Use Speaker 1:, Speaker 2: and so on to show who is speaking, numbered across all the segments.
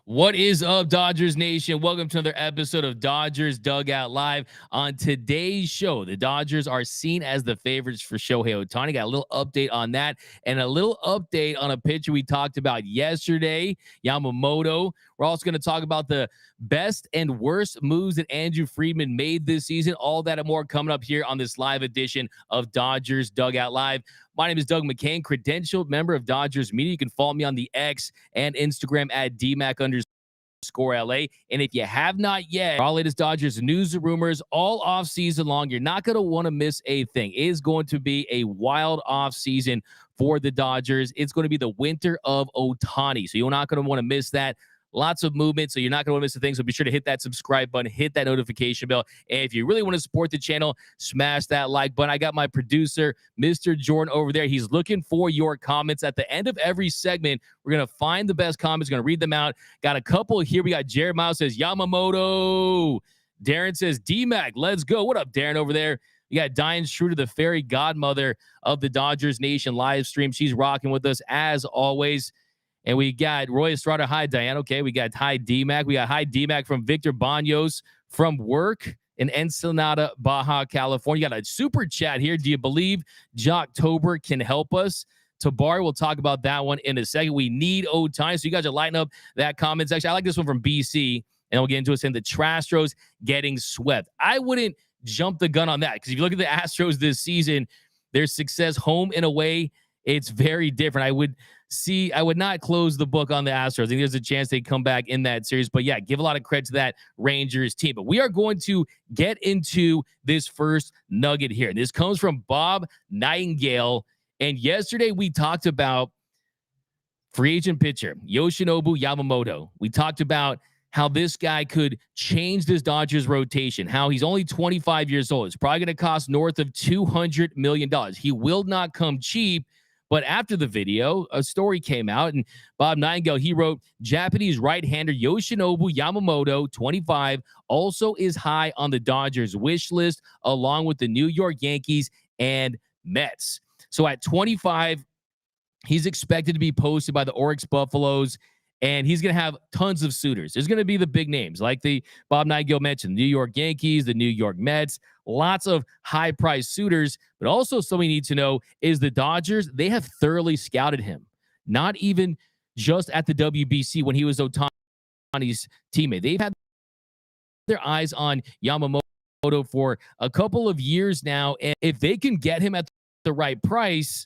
Speaker 1: What is up, Dodgers Nation? Welcome to another episode of Dodgers Dugout Live. On today's show, the Dodgers are seen as the favorites for Shohei Ohtani. Got a little update on that and a little update on a pitcher we talked about yesterday, Yamamoto. We're also going to talk about the best and worst moves that Andrew Friedman made this season. All that and more coming up here on this live edition of Dodgers Dugout Live. My name is Doug McCain, credentialed member of Dodgers Media. You can follow me on the X and Instagram at DMAC_LA. And if you have not yet, our latest Dodgers news and rumors all off season long. You're not going to want to miss a thing. It is going to be a wild off season for the Dodgers. It's going to be the winter of Ohtani. So you're not going to want to miss that. Lots of movement, so you're not going to want to miss a thing. So be sure to hit that subscribe button, hit that notification bell. And if you really want to support the channel, smash that like button. I got my producer, Mr. Jordan, over there. He's looking for your comments. At the end of every segment, we're going to find the best comments, going to read them out. Got a couple here. We got Jared Miles says, Yamamoto. Darren says, D-Mac, let's go. What up, Darren, over there? You got Diane Schroeder, the fairy godmother of the Dodgers Nation live stream. She's rocking with us as always. And we got Roy Estrada. Hi, Diane. Okay, we got hi, D-Mac. We got hi, D-Mac from Victor Banos from work in Ensenada, Baja, California. You got a super chat here. Do you believe Jocktober can help us? Tabari, we'll talk about that one in a second. We need Ohtani. So you guys are lighting up that comment section. I like this one from BC. And we'll get into it in the Astros getting swept. I wouldn't jump the gun on that because if you look at the Astros this season, their success home and away, it's very different. I would not close the book on the Astros. I think there's a chance they come back in that series. But yeah, give a lot of credit to that Rangers team. But we are going to get into this first nugget here. This comes from Bob Nightingale. And yesterday we talked about free agent pitcher Yoshinobu Yamamoto. We talked about how this guy could change this Dodgers rotation, how he's only 25 years old. It's probably going to cost north of $200 million. He will not come cheap. But after the video, a story came out, and Bob Nightingale, he wrote, Japanese right-hander Yoshinobu Yamamoto, 25, also is high on the Dodgers wish list, along with the New York Yankees and Mets. So at 25, he's expected to be posted by the Oryx Buffaloes, and he's going to have tons of suitors. There's going to be the big names, like the Bob Nightingale mentioned, the New York Yankees, the New York Mets, lots of high-priced suitors. But also something you need to know is the Dodgers, they have thoroughly scouted him, not even just at the WBC when he was Ohtani's teammate. They've had their eyes on Yamamoto for a couple of years now, and if they can get him at the right price,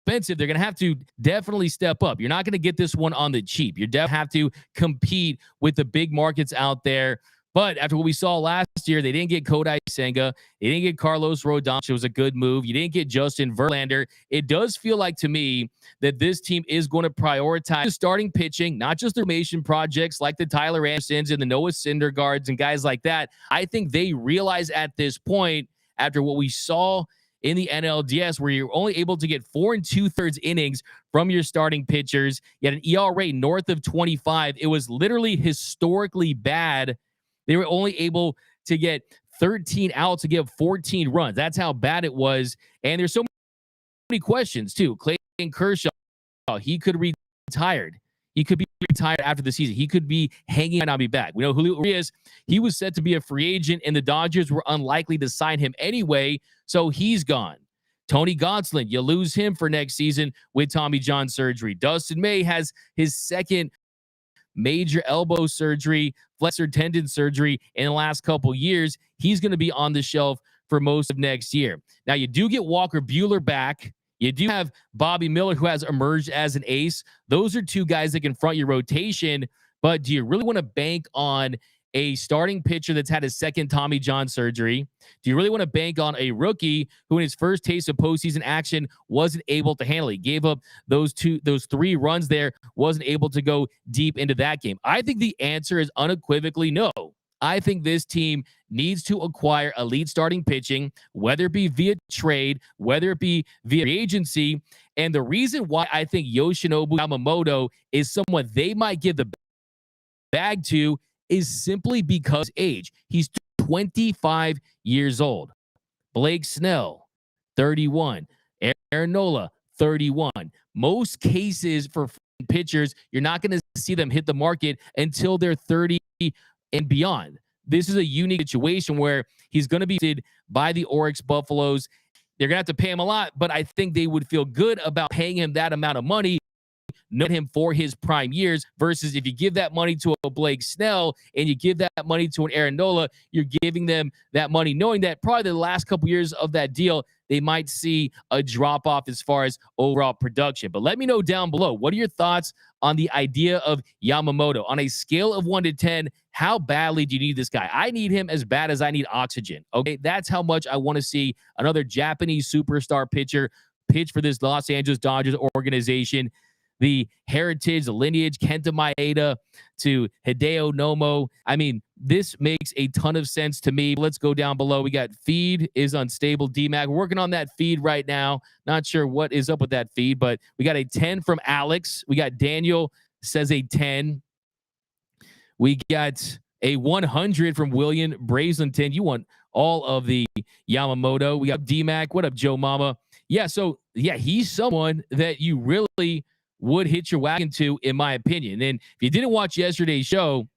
Speaker 1: expensive, they're going to have to definitely step up. You're not going to get this one on the cheap. You definitely have to compete with the big markets out there. But after what we saw last year, they didn't get Kodai Senga. They didn't get Carlos Rodon, which was a good move. You didn't get Justin Verlander. It does feel like to me that this team is going to prioritize starting pitching, not just the formation projects like the Tyler Andersons and the Noah Syndergaards and guys like that. I think they realize at this point, after what we saw in the NLDS, where you're only able to get 4 2/3 innings from your starting pitchers, you had an ERA north of 25. It was literally historically bad. They were only able to get 13 outs to give 14 runs. That's how bad it was. And there's so many questions, too. Clayton Kershaw, he could be retired. He could be retired after the season. He could be hanging and not be back. We know Julio Urias, he was set to be a free agent, and the Dodgers were unlikely to sign him anyway, so he's gone. Tony Gonsolin, you lose him for next season with Tommy John surgery. Dustin May has his second major elbow surgery, flexor tendon surgery in the last couple years. He's going to be on the shelf for most of next year. Now, you do get Walker Buehler back. You do have Bobby Miller, who has emerged as an ace. Those are two guys that can front your rotation, but do you really want to bank on a starting pitcher that's had his second Tommy John surgery? Do you really want to bank on a rookie who in his first taste of postseason action wasn't able to handle it? He gave up those 3 runs there, wasn't able to go deep into that game. I think the answer is unequivocally no. I think this team needs to acquire elite starting pitching, whether it be via trade, whether it be via agency. And the reason why I think Yoshinobu Yamamoto is someone they might give the bag to is simply because age. He's 25 years old. Blake Snell, 31. Aaron Nola, 31. Most cases for pitchers, you're not going to see them hit the market until they're 30 and beyond. This is a unique situation where he's going to be by the Oryx Buffaloes. They're going to have to pay him a lot, but I think they would feel good about paying him that amount of money, know him for his prime years, versus if you give that money to a Blake Snell and you give that money to an Aaron Nola, you're giving them that money knowing that probably the last couple years of that deal, they might see a drop off as far as overall production. But let me know down below, what are your thoughts on the idea of Yamamoto? On a scale of 1 to 10, how badly do you need this guy? I need him as bad as I need oxygen. Okay, that's how much I want to see another Japanese superstar pitcher pitch for this Los Angeles Dodgers organization. The heritage, the lineage, Kenta Maeda to Hideo Nomo. I mean, this makes a ton of sense to me. Let's go down below. We got feed is unstable. DMAC. We're working on that feed right now. Not sure what is up with that feed, but we got a 10 from Alex. We got Daniel says a 10. We got a 100 from William Brazenton. You want all of the Yamamoto. We got DMAC. What up, Joe Mama? Yeah, so, yeah, he's someone that you really would hit your wagon to, in my opinion. And if you didn't watch yesterday's show,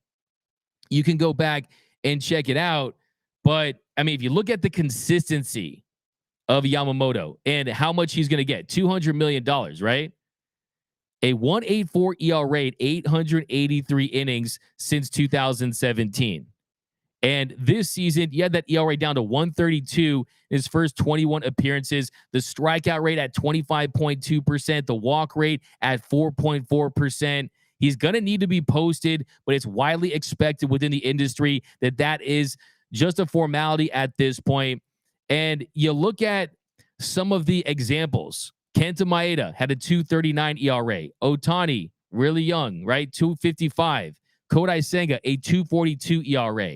Speaker 1: you can go back and check it out. But, I mean, if you look at the consistency of Yamamoto and how much he's going to get, $200 million, right? A 1.84 ERA, 883 innings since 2017. And this season, you had that ERA down to 132 in his first 21 appearances. The strikeout rate at 25.2%. The walk rate at 4.4%. He's going to need to be posted, but it's widely expected within the industry that that is just a formality at this point. And you look at some of the examples. Kenta Maeda had a 2.39 ERA. Ohtani, really young, right? 2.55. Kodai Senga, a 2.42 ERA.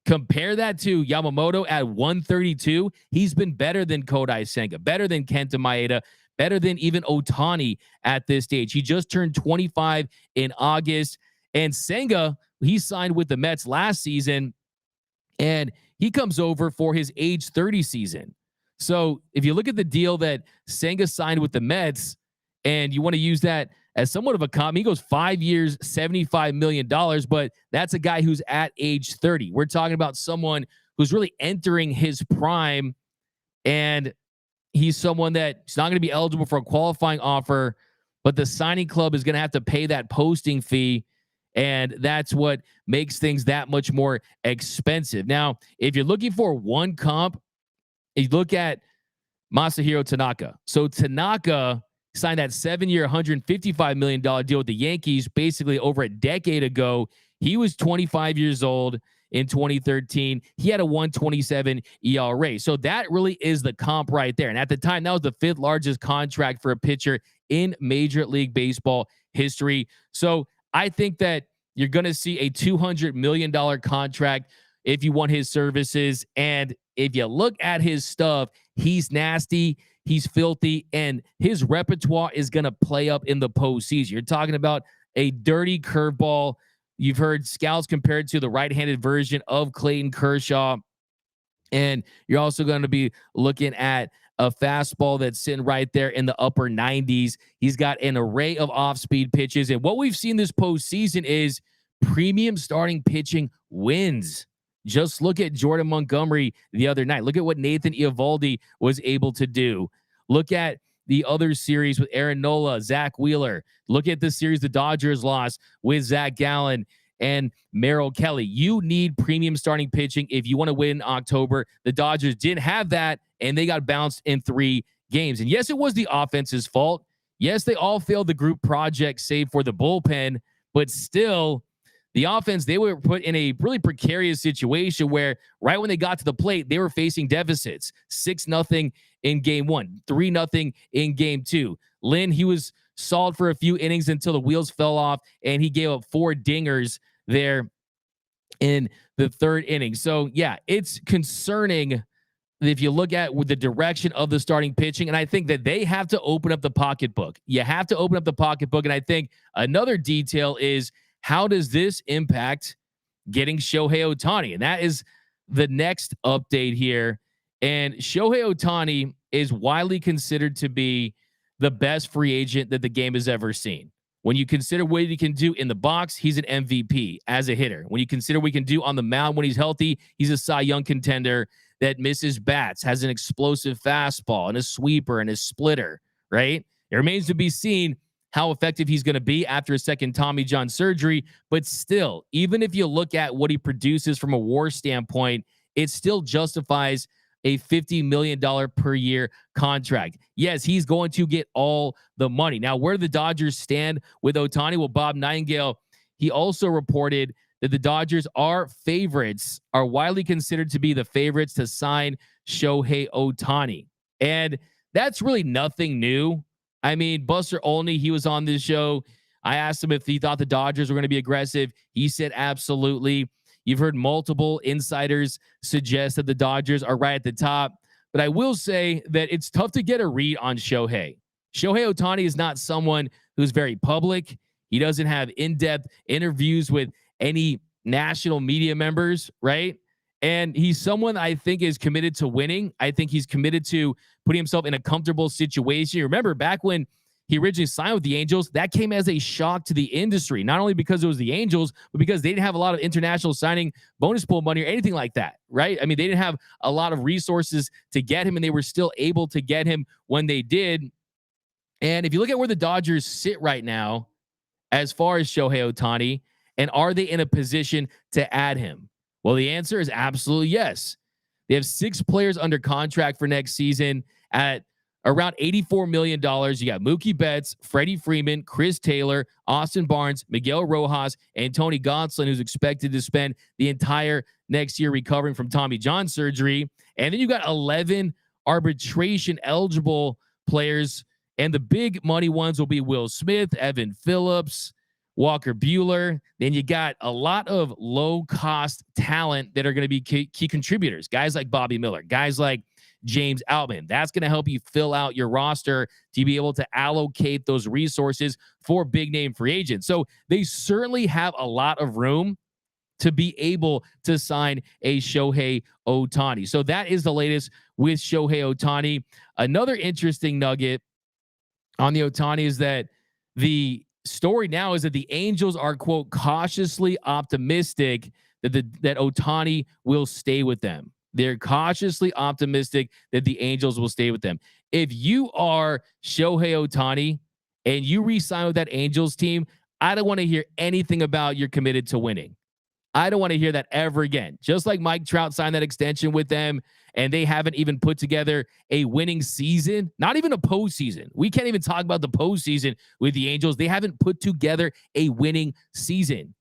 Speaker 1: Compare that to Yamamoto at 132. He's been better than Kodai Senga, better than Kenta Maeda, better than even Ohtani at this stage. He just turned 25 in August. And Senga, he signed with the Mets last season, and he comes over for his age 30 season. So if you look at the deal that Senga signed with the Mets, and you want to use that as somewhat of a comp, he goes 5 years, $75 million, but that's a guy who's at age 30. We're talking about someone who's really entering his prime, and he's someone that's not going to be eligible for a qualifying offer, but the signing club is going to have to pay that posting fee, and that's what makes things that much more expensive. Now, if you're looking for one comp, you look at Masahiro Tanaka. So Tanaka signed that 7-year, $155 million deal with the Yankees basically over a decade ago. He was 25 years old in 2013. He had a 1.27 ERA. So that really is the comp right there. And at the time, that was the 5th largest contract for a pitcher in Major League Baseball history. So I think that you're going to see a $200 million contract if you want his services. And if you look at his stuff, he's nasty, he's filthy, and his repertoire is going to play up in the postseason. You're talking about a dirty curveball. You've heard scouts compared to the right-handed version of Clayton Kershaw. And you're also going to be looking at a fastball that's sitting right there in the upper 90s. He's got an array of off-speed pitches. And what we've seen this postseason is premium starting pitching wins. Just look at Jordan Montgomery the other night. Look at what Nathan Eovaldi was able to do. Look at the other series with Aaron Nola, Zach Wheeler. Look at the series the Dodgers lost with Zach Gallen and Merrill Kelly. You need premium starting pitching if you want to win in October. The Dodgers didn't have that, and they got bounced in 3 games. And yes, it was the offense's fault. Yes, they all failed the group project save for the bullpen, but still, the offense, they were put in a really precarious situation where right when they got to the plate, they were facing deficits. 6-0 in game 1, 3-0 in game 2. Lynn, he was solid for a few innings until the wheels fell off, and he gave up 4 dingers there in the 3rd inning. So, yeah, it's concerning if you look at with the direction of the starting pitching, and I think that they have to open up the pocketbook. You have to open up the pocketbook, and I think another detail is, how does this impact getting Shohei Ohtani? And that is the next update here. And Shohei Ohtani is widely considered to be the best free agent that the game has ever seen. When you consider what he can do in the box, he's an MVP as a hitter. When you consider what he can do on the mound when he's healthy, he's a Cy Young contender that misses bats, has an explosive fastball and a sweeper and a splitter, right? It remains to be seen how effective he's going to be after a second Tommy John surgery. But still, even if you look at what he produces from a WAR standpoint, it still justifies a $50 million per year contract. Yes, he's going to get all the money. Now, where do the Dodgers stand with Ohtani? Well, Bob Nightingale, he also reported that the Dodgers are widely considered to be the favorites to sign Shohei Ohtani. And that's really nothing new. I mean, Buster Olney, he was on this show. I asked him if he thought the Dodgers were going to be aggressive. He said absolutely. You've heard multiple insiders suggest that the Dodgers are right at the top. But I will say that it's tough to get a read on Shohei. Shohei Ohtani is not someone who's very public. He doesn't have in-depth interviews with any national media members, right? And he's someone I think is committed to winning. I think he's committed to putting himself in a comfortable situation. You remember back when he originally signed with the Angels, that came as a shock to the industry, not only because it was the Angels, but because they didn't have a lot of international signing bonus pool money or anything like that, right? I mean, they didn't have a lot of resources to get him, and they were still able to get him when they did. And if you look at where the Dodgers sit right now, as far as Shohei Ohtani, and are they in a position to add him? Well, the answer is absolutely yes. They have 6 players under contract for next season at around $84 million. You got Mookie Betts, Freddie Freeman, Chris Taylor, Austin Barnes, Miguel Rojas, and Tony Gonsolin, who's expected to spend the entire next year recovering from Tommy John surgery. And then you got 11 arbitration eligible players. And the big money ones will be Will Smith, Evan Phillips, Walker Buehler. Then you got a lot of low-cost talent that are going to be key contributors. Guys like Bobby Miller, guys like James Outman. That's going to help you fill out your roster to be able to allocate those resources for big-name free agents. So they certainly have a lot of room to be able to sign a Shohei Ohtani. So that is the latest with Shohei Ohtani. Another interesting nugget on the Ohtani is that the story now is that the Angels are, quote, cautiously optimistic that Ohtani will stay with them. They're cautiously optimistic that the Angels will stay with them. If you are Shohei Ohtani and you re-sign with that Angels team, I don't want to hear anything about you're committed to winning. I don't want to hear that ever again. Just like Mike Trout signed that extension with them, and they haven't even put together a winning season, not even a postseason. We can't even talk about the postseason with the Angels. They haven't put together a winning season.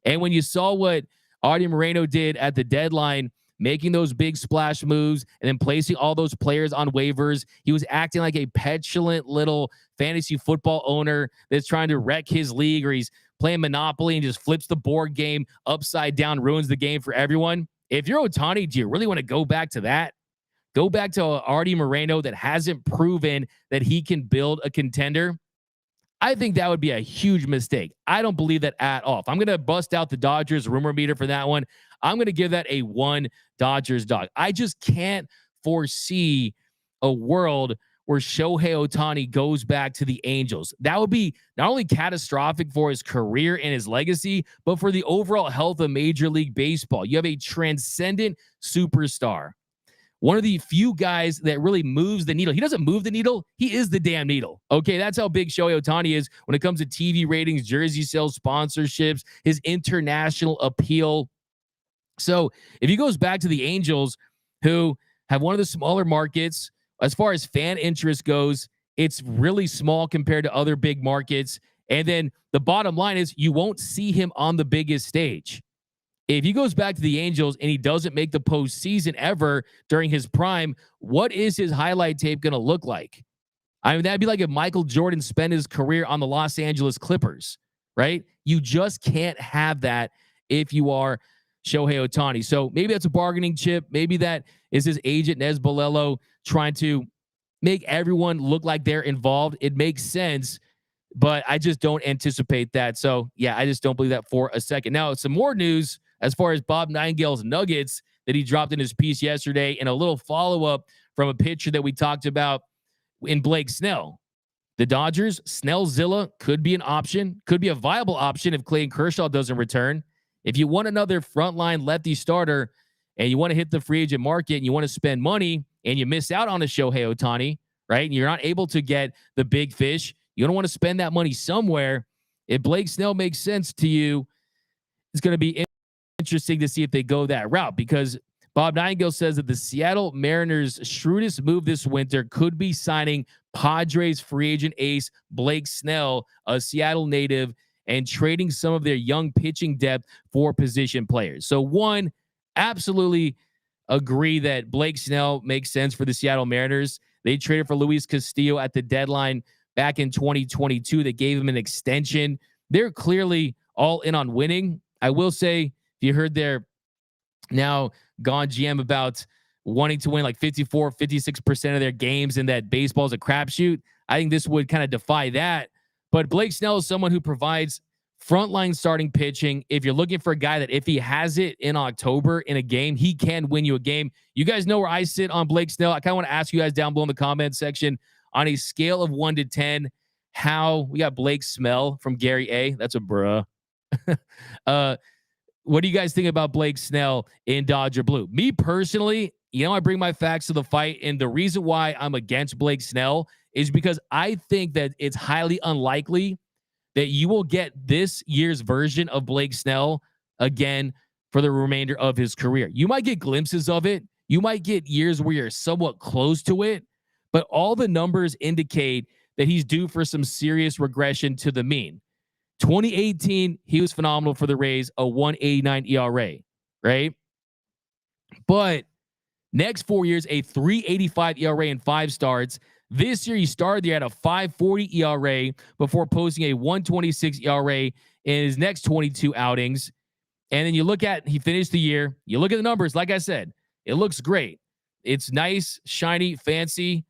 Speaker 1: And when you saw what Artie Moreno did at the deadline, making those big splash moves and then placing all those players on waivers, he was acting like a petulant little fantasy football owner that's trying to wreck his league, or he's playing Monopoly and just flips the board game upside down, ruins the game for everyone. If you're Ohtani, do you really want to go back to that? Go back to Artie Moreno that hasn't proven that he can build a contender? I think that would be a huge mistake. I don't believe that at all. If I'm going to bust out the Dodgers rumor meter for that one, I'm going to give that a 1 Dodgers dog. I just can't foresee a world where Shohei Ohtani goes back to the Angels. That would be not only catastrophic for his career and his legacy, but for the overall health of Major League Baseball. You have a transcendent superstar, one of the few guys that really moves the needle. He doesn't move the needle. He is the damn needle. Okay, that's how big Shohei Ohtani is when it comes to TV ratings, jersey sales, sponsorships, his international appeal. So if he goes back to the Angels, who have one of the smaller markets, as far as fan interest goes, it's really small compared to other big markets. And then the bottom line is you won't see him on the biggest stage. If he goes back to the Angels and he doesn't make the postseason ever during his prime, what is his highlight tape going to look like? I mean, that'd be like if Michael Jordan spent his career on the Los Angeles Clippers, right? You just can't have that if you are Shohei Ohtani. So maybe that's a bargaining chip. Maybe that is his agent, Nez Bolello, trying to make everyone look like they're involved. It makes sense, but I just don't anticipate that. So, yeah, I just don't believe that for a second. Now, some more news as far as Bob Nightingale's nuggets that he dropped in his piece yesterday, and a little follow-up from a pitcher that we talked about in Blake Snell. The Dodgers, Snellzilla could be an option, could be a viable option if Clayton Kershaw doesn't return. If you want another frontline lefty starter and you want to hit the free agent market and you want to spend money and you miss out on a Shohei Ohtani, right? And you're not able to get the big fish, you don't want to spend that money somewhere. If Blake Snell makes sense to you, it's going to be interesting to see if they go that route, because Bob Nightingale says that the Seattle Mariners' shrewdest move this winter could be signing Padres free agent ace Blake Snell, a Seattle native, and trading some of their young pitching depth for position players. So one, absolutely agree that Blake Snell makes sense for the Seattle Mariners. They traded for Luis Castillo at the deadline back in 2022. They gave him an extension. They're clearly all in on winning. I will say, if you heard their now gone GM about wanting to win like 54, 56% of their games and that baseball is a crapshoot, I think this would kind of defy that. But Blake Snell is someone who provides frontline starting pitching. If you're looking for a guy that if he has it in October in a game, he can win you a game. You guys know where I sit on Blake Snell. I kind of want to ask you guys down below in the comment section on a scale of 1 to 10, how we got Blake Smell from Gary A. That's a bruh. What do you guys think about Blake Snell in Dodger Blue? Me personally, I bring my facts to the fight, and the reason why I'm against Blake Snell is because I think that it's highly unlikely that you will get this year's version of Blake Snell again for the remainder of his career. You might get glimpses of it. You might get years where you're somewhat close to it, but all the numbers indicate that he's due for some serious regression to the mean. 2018, he was phenomenal for the Rays, a 1.89 ERA, right? But next 4 years, a 3.85 ERA in 5 starts. This year, he started there at a 5.40 ERA before posting a 1.26 ERA in his next 22 outings. And then he finished the year. You look at the numbers, like I said, it looks great. It's nice, shiny, fancy.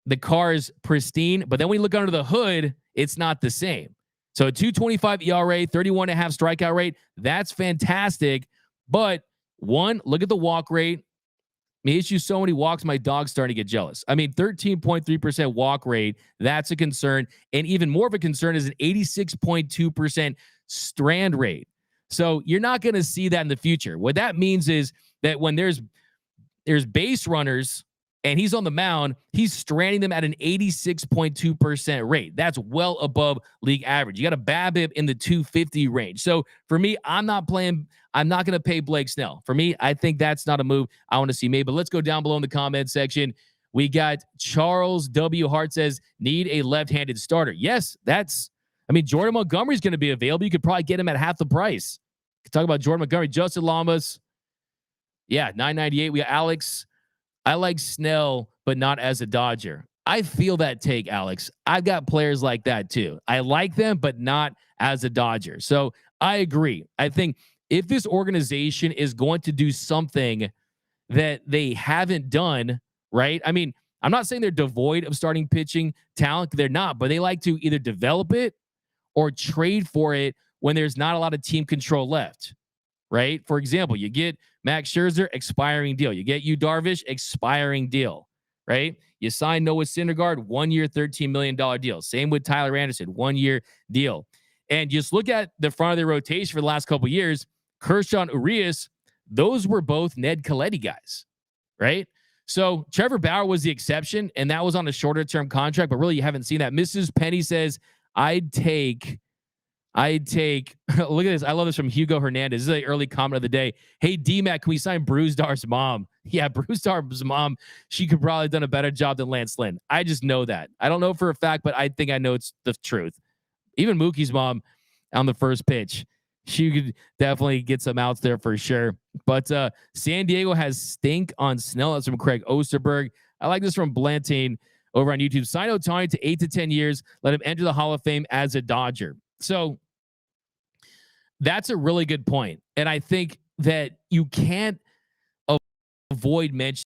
Speaker 1: The car is pristine. But then when you look under the hood, it's not the same. So a 2.25 ERA, 31.5 strikeout rate, that's fantastic. But one, look at the walk rate. He issues so many walks, my dog's starting to get jealous. 13.3% walk rate, that's a concern. And even more of a concern is an 86.2% strand rate. So you're not going to see that in the future. What that means is that when there's base runners and he's on the mound, he's stranding them at an 86.2% rate. That's well above league average. You got a BABIP in the 250 range. So for me, I'm not going to pay Blake Snell. For me, I think that's not a move I want to see made. But let's go down below in the comment section. We got Charles W. Hart says, need a left-handed starter. Yes, Jordan Montgomery's going to be available. You could probably get him at half the price. Talk about Jordan Montgomery, Justin Lamas. Yeah, $9.98. We got Alex. I like Snell, but not as a Dodger. I feel that take, Alex. I've got players like that too. I like them, but not as a Dodger. So I agree. I think if this organization is going to do something that they haven't done, right? I'm not saying they're devoid of starting pitching talent. They're not, but they like to either develop it or trade for it when there's not a lot of team control left. Right? For example, you get Max Scherzer, expiring deal. You get Yu Darvish, expiring deal. Right? You sign Noah Syndergaard, 1 year, $13 million deal. Same with Tyler Anderson, 1 year deal. And just look at the front of their rotation for the last couple of years. Kershaw and Urias, those were both Ned Colletti guys. Right? So Trevor Bauer was the exception, and that was on a shorter term contract, but really you haven't seen that. Mrs. Penny says, I'd take look at this. I love this from Hugo Hernandez. This is the early comment of the day. Hey, D-Mac, can we sign Brewstar's mom? Yeah, Brewstar's mom, she could probably have done a better job than Lance Lynn. I just know that. I don't know for a fact, but I think I know it's the truth. Even Mookie's mom on the first pitch, she could definitely get some outs there for sure. But San Diego has stink on Snell. That's from Craig Osterberg. I like this from Blantain over on YouTube. Sign Ohtani to 8 to 10 years. Let him enter the Hall of Fame as a Dodger. So that's a really good point. And I think that you can't avoid mentioning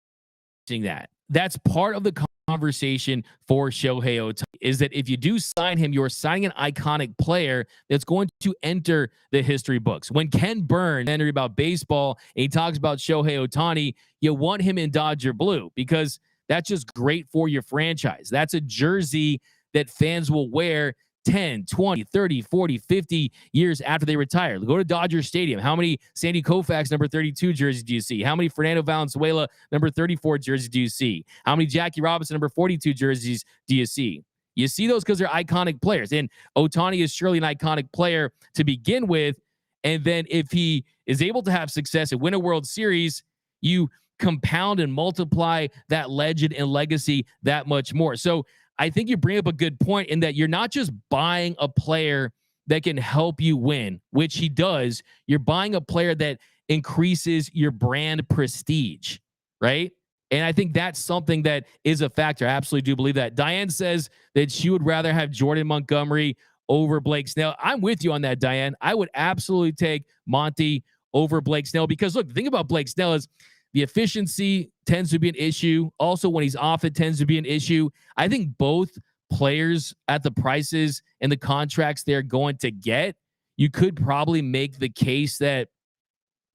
Speaker 1: that. That's part of the conversation for Shohei Ohtani, is that if you do sign him, you're signing an iconic player that's going to enter the history books. When Ken Burns enters about baseball and he talks about Shohei Ohtani, you want him in Dodger blue because that's just great for your franchise. That's a jersey that fans will wear 10, 20, 30, 40, 50 years after they retire. Go to Dodger Stadium. How many Sandy Koufax number 32 jerseys do you see? How many Fernando Valenzuela number 34 jerseys do you see? How many Jackie Robinson number 42 jerseys do you see? You see those because they're iconic players. And Ohtani is surely an iconic player to begin with. And then if he is able to have success and win a World Series, you compound and multiply that legend and legacy that much more. So I think you bring up a good point in that you're not just buying a player that can help you win, which he does. You're buying a player that increases your brand prestige, right? And I think that's something that is a factor. I absolutely do believe that. Diane says that she would rather have Jordan Montgomery over Blake Snell. I'm with you on that, Diane. I would absolutely take Monty over Blake Snell because, look, the thing about Blake Snell is the efficiency tends to be an issue. Also, when he's off, it tends to be an issue. I think both players at the prices and the contracts they're going to get, you could probably make the case that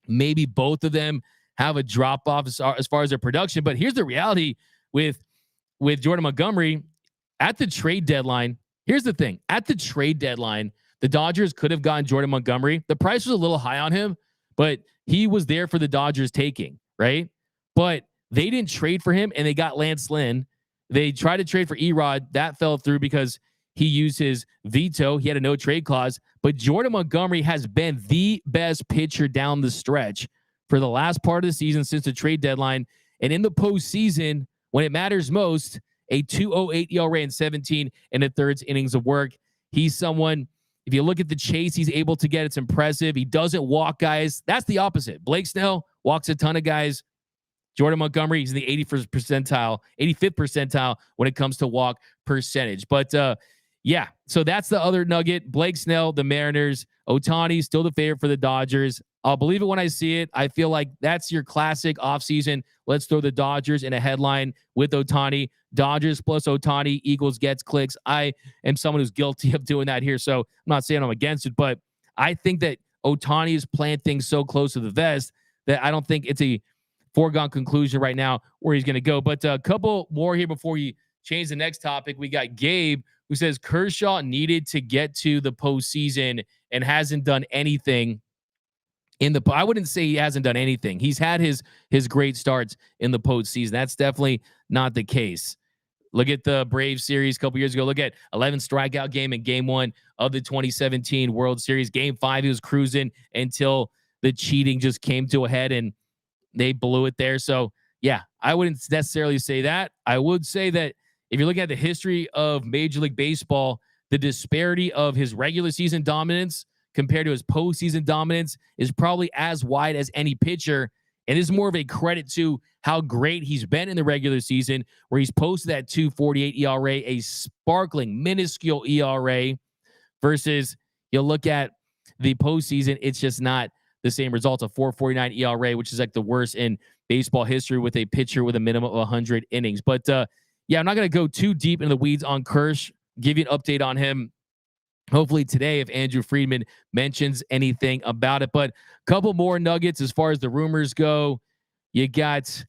Speaker 1: maybe both of them have a drop off as far as their production. But here's the reality with Jordan Montgomery at the trade deadline. Here's the thing. At the trade deadline, the Dodgers could have gotten Jordan Montgomery. The price was a little high on him, but he was there for the Dodgers taking, right? But they didn't trade for him, and they got Lance Lynn. They tried to trade for Erod. That fell through because he used his veto. He had a no trade clause. But Jordan Montgomery has been the best pitcher down the stretch for the last part of the season since the trade deadline. And in the postseason, when it matters most, a 2.08 ERA in 17 and a thirds innings of work. He's someone, if you look at the chase he's able to get, it's impressive. He doesn't walk guys. That's the opposite. Blake Snell walks a ton of guys. Jordan Montgomery, he's in the 85th percentile when it comes to walk percentage. But yeah, so that's the other nugget. Blake Snell, the Mariners. Ohtani, still the favorite for the Dodgers. I'll believe it when I see it. I feel like that's your classic offseason. Let's throw the Dodgers in a headline with Ohtani. Dodgers plus Ohtani equals gets clicks. I am someone who's guilty of doing that here, so I'm not saying I'm against it, but I think that Ohtani is playing things so close to the vest that I don't think it's a foregone conclusion right now where he's going to go. But a couple more here before you change the next topic. We got Gabe, who says Kershaw needed to get to the postseason and hasn't done anything I wouldn't say he hasn't done anything. He's had his great starts in the postseason. That's definitely not the case. Look at the Braves series a couple years ago. Look at 11 strikeout game in game 1 of the 2017 World Series. Game 5, he was cruising until the cheating just came to a head and they blew it there. So yeah, I wouldn't necessarily say that. I would say that if you're looking at the history of Major League Baseball, the disparity of his regular season dominance compared to his postseason dominance is probably as wide as any pitcher. And this is more of a credit to how great he's been in the regular season, where he's posted that 2.48 ERA, a sparkling, minuscule ERA, versus you'll look at the postseason, it's just not the same results. A 4.49 ERA, which is like the worst in baseball history with a pitcher with a minimum of 100 innings. But yeah, I'm not going to go too deep in the weeds on Kersh. Give you an update on him hopefully today if Andrew Friedman mentions anything about it. But a couple more nuggets as far as the rumors go. You got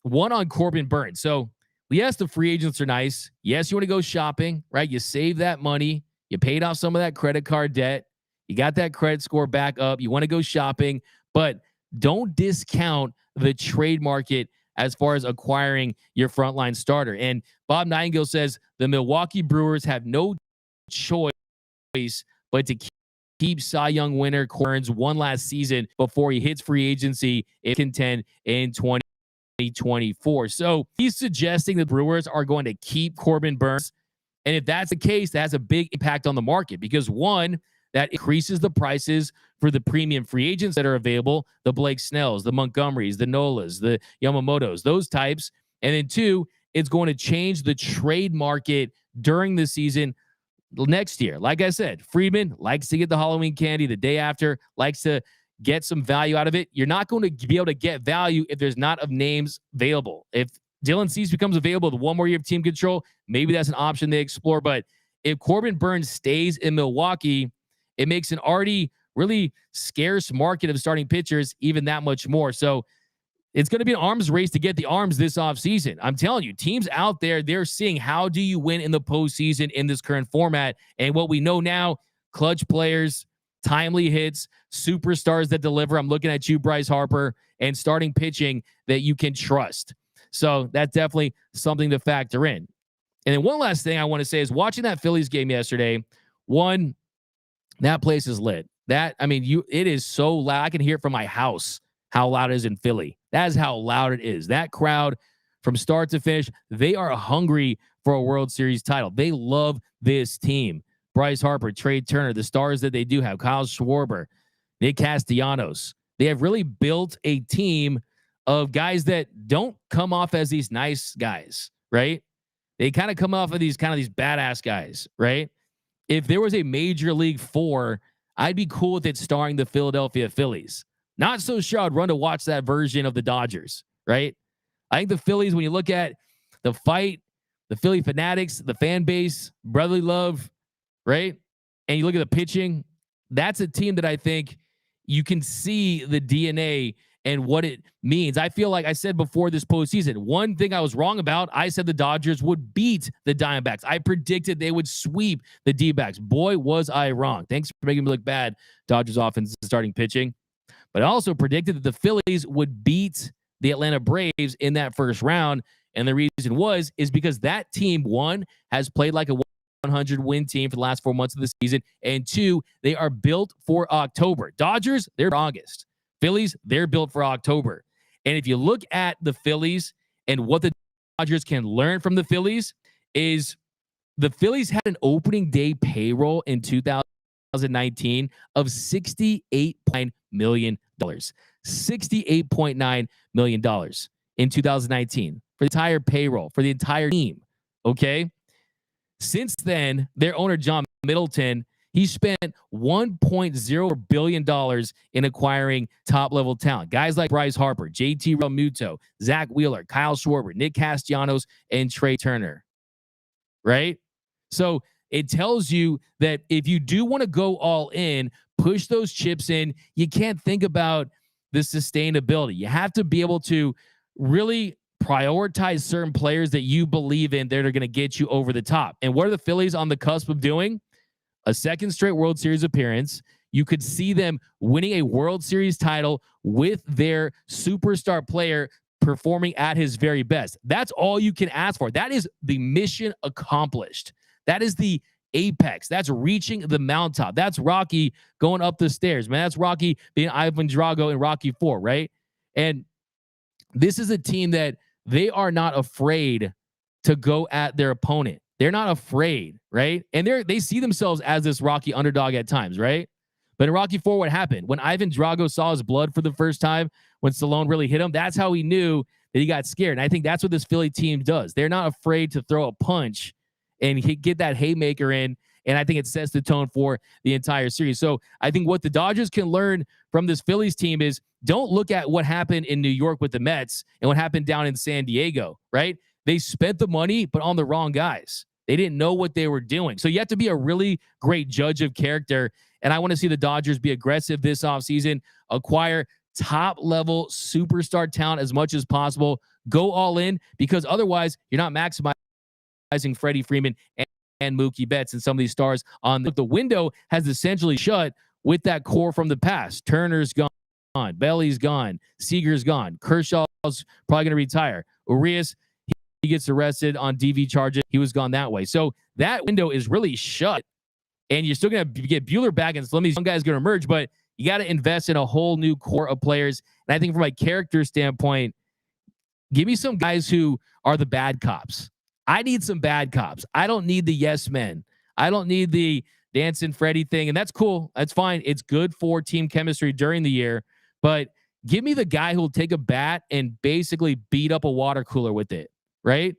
Speaker 1: one on Corbin Burnes. So yes, the free agents are nice. Yes, you want to go shopping, right? You save that money. You paid off some of that credit card debt. You got that credit score back up. You want to go shopping, but don't discount the trade market as far as acquiring your frontline starter. And Bob Nightingale says the Milwaukee Brewers have no choice but to keep Cy Young winner Burnes one last season before he hits free agency and contend in 2024. So he's suggesting the Brewers are going to keep Corbin Burnes. And if that's the case, that has a big impact on the market because one, that increases the prices for the premium free agents that are available, the Blake Snells, the Montgomerys, the Nolas, the Yamamotos, those types. And then two, it's going to change the trade market during the season next year. Like I said, Friedman likes to get the Halloween candy the day after, likes to get some value out of it. You're not going to be able to get value if there's not of names available. If Dylan Cease becomes available with one more year of team control, maybe that's an option they explore. But if Corbin Burnes stays in Milwaukee, it makes an already really scarce market of starting pitchers even that much more. So It's going to be an arms race to get the arms this offseason. I'm telling you, teams out there, they're seeing how do you win in the postseason in this current format. And what we know now, clutch players, timely hits, superstars that deliver. I'm looking at you, Bryce Harper, and starting pitching that you can trust. So that's definitely something to factor in. And then one last thing I want to say is watching that Phillies game yesterday, one, that place is lit. It is so loud. I can hear it from my house how loud it is in Philly. That is how loud it is. That crowd from start to finish, they are hungry for a World Series title. They love this team. Bryce Harper, Trey Turner, the stars that they do have, Kyle Schwarber, Nick Castellanos. They have really built a team of guys that don't come off as these nice guys, right? They kind of come off of these badass guys, right? If there was a Major League 4, I'd be cool with it starring the Philadelphia Phillies. Not so sure I'd run to watch that version of the Dodgers, right? I think the Phillies, when you look at the fight, the Philly fanatics, the fan base, brotherly love, right? And you look at the pitching, that's a team that I think you can see the DNA and what it means. I feel like I said before this postseason, one thing I was wrong about, I said the Dodgers would beat the Diamondbacks. I predicted they would sweep the D-backs. Boy, was I wrong. Thanks for making me look bad, Dodgers offense starting pitching. But I also predicted that the Phillies would beat the Atlanta Braves in that first round. And the reason is because that team, one, has played like a 100-win team for the last 4 months of the season. And two, they are built for October. Dodgers, they're August. Phillies, they're built for October. And if you look at the Phillies and what the Dodgers can learn from the Phillies is the Phillies had an opening day payroll in 2019 of $68.9 million. $68.9 million in 2019 for the entire payroll, for the entire team. Okay? Since then, their owner, John Middleton, he spent $1.0 billion in acquiring top-level talent. Guys like Bryce Harper, JT Realmuto, Zach Wheeler, Kyle Schwarber, Nick Castellanos, and Trey Turner. Right? So it tells you that if you do want to go all in, push those chips in, you can't think about the sustainability. You have to be able to really prioritize certain players that you believe in that are going to get you over the top. And what are the Phillies on the cusp of doing? A second straight World Series appearance. You could see them winning a World Series title with their superstar player performing at his very best. That's all you can ask for. That is the mission accomplished. That is the apex. That's reaching the mountaintop. That's Rocky going up the stairs, man. That's Rocky being Ivan Drago in Rocky 4, right? And this is a team that they are not afraid to go at their opponent. They're not afraid, right? And they see themselves as this Rocky underdog at times, right? But in Rocky 4, what happened? When Ivan Drago saw his blood for the first time, when Stallone really hit him, that's how he knew that he got scared. And I think that's what this Philly team does. They're not afraid to throw a punch and get that haymaker in. And I think it sets the tone for the entire series. So I think what the Dodgers can learn from this Phillies team is don't look at what happened in New York with the Mets and what happened down in San Diego, right? They spent the money, but on the wrong guys. They didn't know what they were doing. So you have to be a really great judge of character. And I want to see the Dodgers be aggressive this offseason, acquire top-level superstar talent as much as possible, go all in, because otherwise you're not maximizing Freddie Freeman and Mookie Betts and some of these stars on the window has essentially shut with that core from the past. Turner's gone, Belly's gone, Seager's gone, Kershaw's probably going to retire. Urias, he gets arrested on DV charges. He was gone that way. So that window is really shut. And you're still going to get Buehler back, and some of these young guys going to emerge, but you got to invest in a whole new core of players. And I think from a character standpoint, give me some guys who are the bad cops. I need some bad cops. I don't need the yes men. I don't need the dancing Freddie thing. And that's cool. That's fine. It's good for team chemistry during the year. But give me the guy who will take a bat and basically beat up a water cooler with it, right?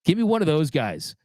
Speaker 1: Give me one of those guys.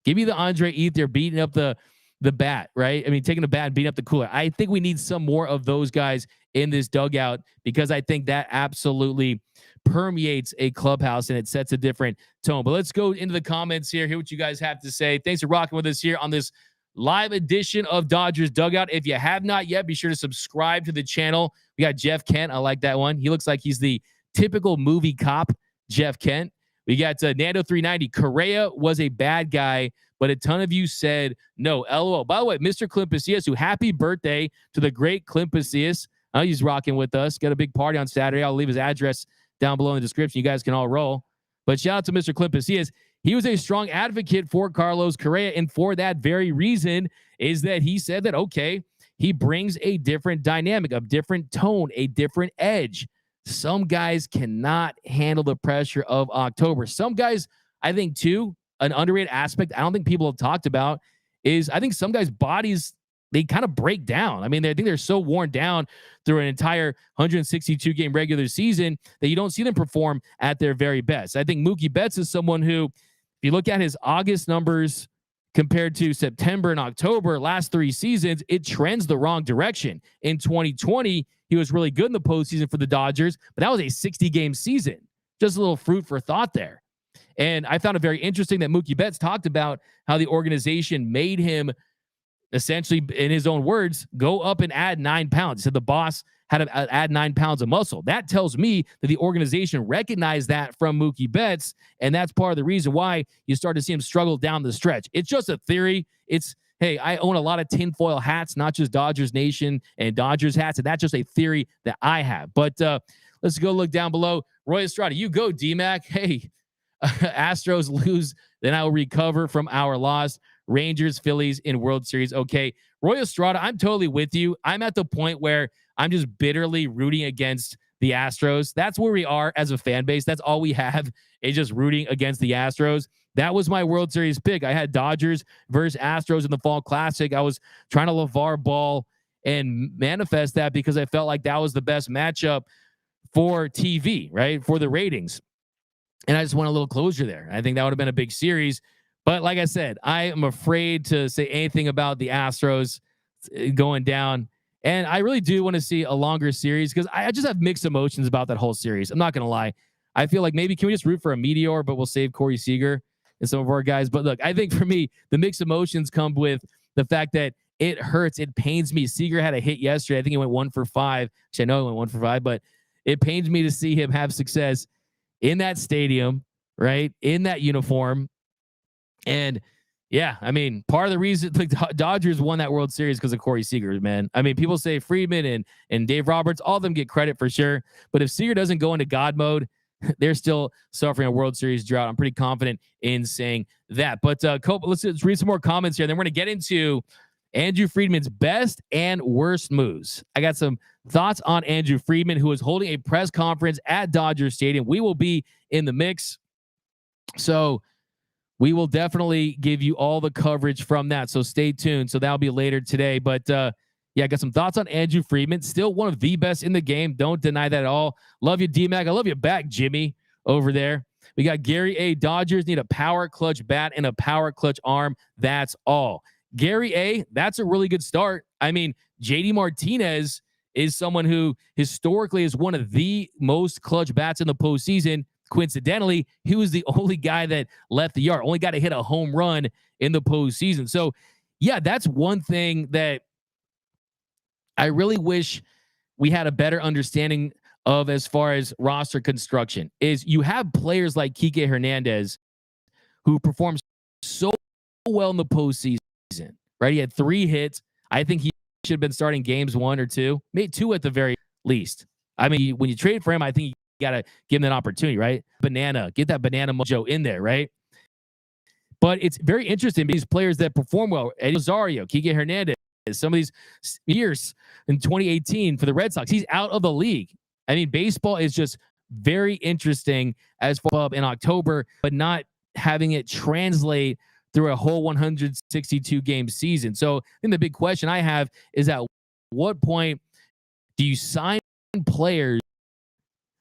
Speaker 1: Give me the Andre Ether beating up the bat, right? I mean, taking a bat and beating up the cooler. I think we need some more of those guys in this dugout because I think that absolutely permeates a clubhouse and it sets a different tone. But let's go into the comments here, hear what you guys have to say. Thanks for rocking with us here on this live edition of Dodgers Dugout. If you have not yet, be sure to subscribe to the channel. We got Jeff Kent. I like that one. He looks like he's the typical movie cop Jeff Kent. We got Nando 390. Correa was a bad guy, but a ton of you said no. LOL. By the way, Mr. Clint Pasillas, who happy birthday to the great Clint Pasillas. He's rocking with us. Got a big party on Saturday. I'll leave his address down below in the description. You guys can all roll. But shout out to Mr. Clint Pasillas. He was a strong advocate for Carlos Correa, and for that very reason is that he said that, okay, he brings a different dynamic, a different tone, a different edge. Some guys cannot handle the pressure of October. Some guys, I think, too, an underrated aspect I don't think people have talked about is I think some guys' bodies, they kind of break down. I mean, I think they're so worn down through an entire 162-game regular season that you don't see them perform at their very best. I think Mookie Betts is someone who, if you look at his August numbers compared to September and October, last 3 seasons, it trends the wrong direction. In 2020, he was really good in the postseason for the Dodgers, but that was a 60-game season. Just a little fruit for thought there. And I found it very interesting that Mookie Betts talked about how the organization made him essentially, in his own words, go up and add 9 pounds. He said the boss had to add 9 pounds of muscle. That tells me that the organization recognized that from Mookie Betts, and that's part of the reason why you start to see him struggle down the stretch. It's just a theory. It's, hey, I own a lot of tinfoil hats, not just Dodgers Nation and Dodgers hats, and that's just a theory that I have. But let's go look down below. Roy Estrada, you go, D-Mac. Hey, Astros lose, then I will recover from our loss. Rangers, Phillies in World Series. Okay, Roy Estrada, I'm totally with you. I'm at the point where I'm just bitterly rooting against the Astros. That's where we are as a fan base. That's all we have is just rooting against the Astros. That was my World Series pick. I had Dodgers versus Astros in the Fall Classic. I was trying to LeVar Ball and manifest that because I felt like that was the best matchup for TV, right? For the ratings. And I just want a little closure there. I think that would have been a big series. But like I said, I am afraid to say anything about the Astros going down. And I really do want to see a longer series because I just have mixed emotions about that whole series. I'm not going to lie. I feel like maybe can we just root for a meteor, but we'll save Corey Seager and some of our guys. But look, I think for me, the mixed emotions come with the fact that it hurts. It pains me. Seager had a hit yesterday. I think he went 1 for 5. Which I know he went 1 for 5, but it pains me to see him have success in that stadium, right? In that uniform. And yeah, I mean, part of the reason the Dodgers won that World Series because of Corey Seager, man. I mean, people say Friedman and Dave Roberts, all of them get credit for sure. But if Seager doesn't go into God mode, they're still suffering a World Series drought. I'm pretty confident in saying that. But let's read some more comments here. Then we're going to get into Andrew Friedman's best and worst moves. I got some thoughts on Andrew Friedman, who is holding a press conference at Dodger Stadium. We will be in the mix. So we will definitely give you all the coverage from that. So stay tuned. So that'll be later today. But yeah, I got some thoughts on Andrew Friedman. Still one of the best in the game. Don't deny that at all. Love you, D-Mac. I love you back, Jimmy, over there. We got Gary A. Dodgers need a power clutch bat and a power clutch arm. That's all. Gary A., that's a really good start. I mean, JD Martinez is someone who historically is one of the most clutch bats in the postseason. Coincidentally, he was the only guy that left the yard, only got to hit a home run in the postseason. So, yeah, that's one thing that I really wish we had a better understanding of as far as roster construction is you have players like Kike Hernandez who performs so well in the postseason, right? He had 3 hits. I think he should have been starting games 1 or 2, maybe 2 at the very least. I mean, when you trade for him, I think you got to give him that opportunity, right? Get that banana mojo in there, right? But it's very interesting. These players that perform well, Eddie Rosario, Kike Hernandez, some of these years in 2018 for the Red Sox, he's out of the league. I mean, baseball is just very interesting as far in October, but not having it translate through a whole 162 game season. So I think the big question I have is at what point do you sign players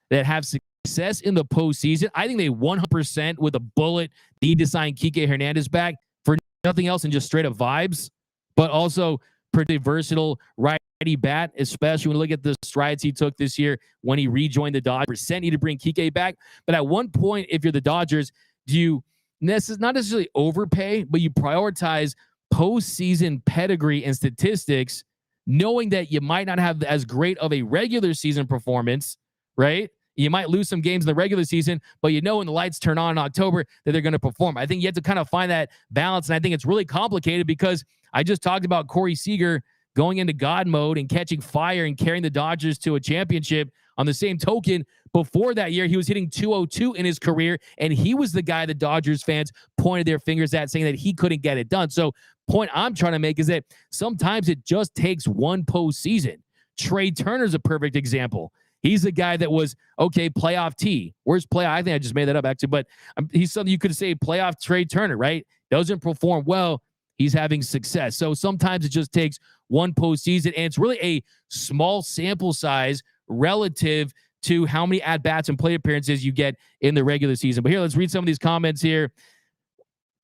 Speaker 1: that have success in the postseason? I think they 100% with a bullet need to sign Kike Hernandez back for nothing else than just straight up vibes, but also pretty versatile righty bat, especially when you look at the strides he took this year when he rejoined the Dodgers. Need to bring Kike back. But at one point, if you're the Dodgers, do you not necessarily overpay, but you prioritize postseason pedigree and statistics, knowing that you might not have as great of a regular season performance, right? You might lose some games in the regular season, but you know when the lights turn on in October that they're going to perform. I think you have to kind of find that balance, and I think it's really complicated because I just talked about Corey Seager going into God mode and catching fire and carrying the Dodgers to a championship. On the same token, before that year, he was hitting 202 in his career, and he was the guy the Dodgers fans pointed their fingers at, saying that he couldn't get it done. So point I'm trying to make is that sometimes it just takes one postseason. Trey Turner's a perfect example. He's the guy that was, okay, playoff T. Where's playoff? I think I just made that up, actually, but he's something you could say playoff Trey Turner, right? Doesn't perform well. He's having success. So sometimes it just takes one postseason, and it's really a small sample size relative to how many at-bats and plate appearances you get in the regular season. But here, let's read some of these comments here.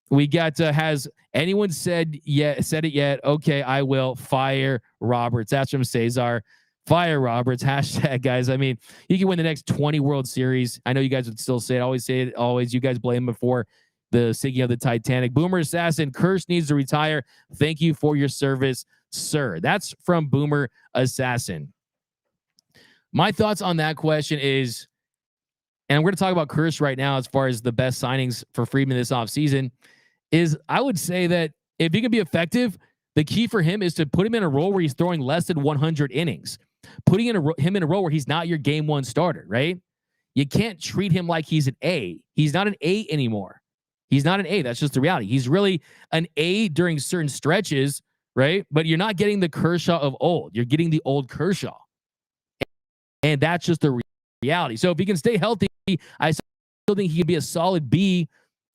Speaker 1: We got, has anyone said it yet? Okay, I will. Fire Roberts. That's from Cesar. Fire Roberts. Hashtag, guys. I mean, he can win the next 20 World Series. I know you guys would still say it. Always. You guys blame him for the sinking of the Titanic. Boomer Assassin. Kirsch needs to retire. Thank you for your service, sir. That's from Boomer Assassin. My thoughts on that question is, and we're going to talk about Kirsch right now as far as the best signings for Friedman this offseason, is I would say that if he can be effective, the key for him is to put him in a role where he's throwing less than 100 innings. Putting him in a role where he's not your game one starter, right? You can't treat him like he's an A. He's not an A anymore. He's not an A. That's just the reality. He's really an A during certain stretches, right? But you're not getting the Kershaw of old. You're getting the old Kershaw. And that's just the reality. So if he can stay healthy, I still think he can be a solid B,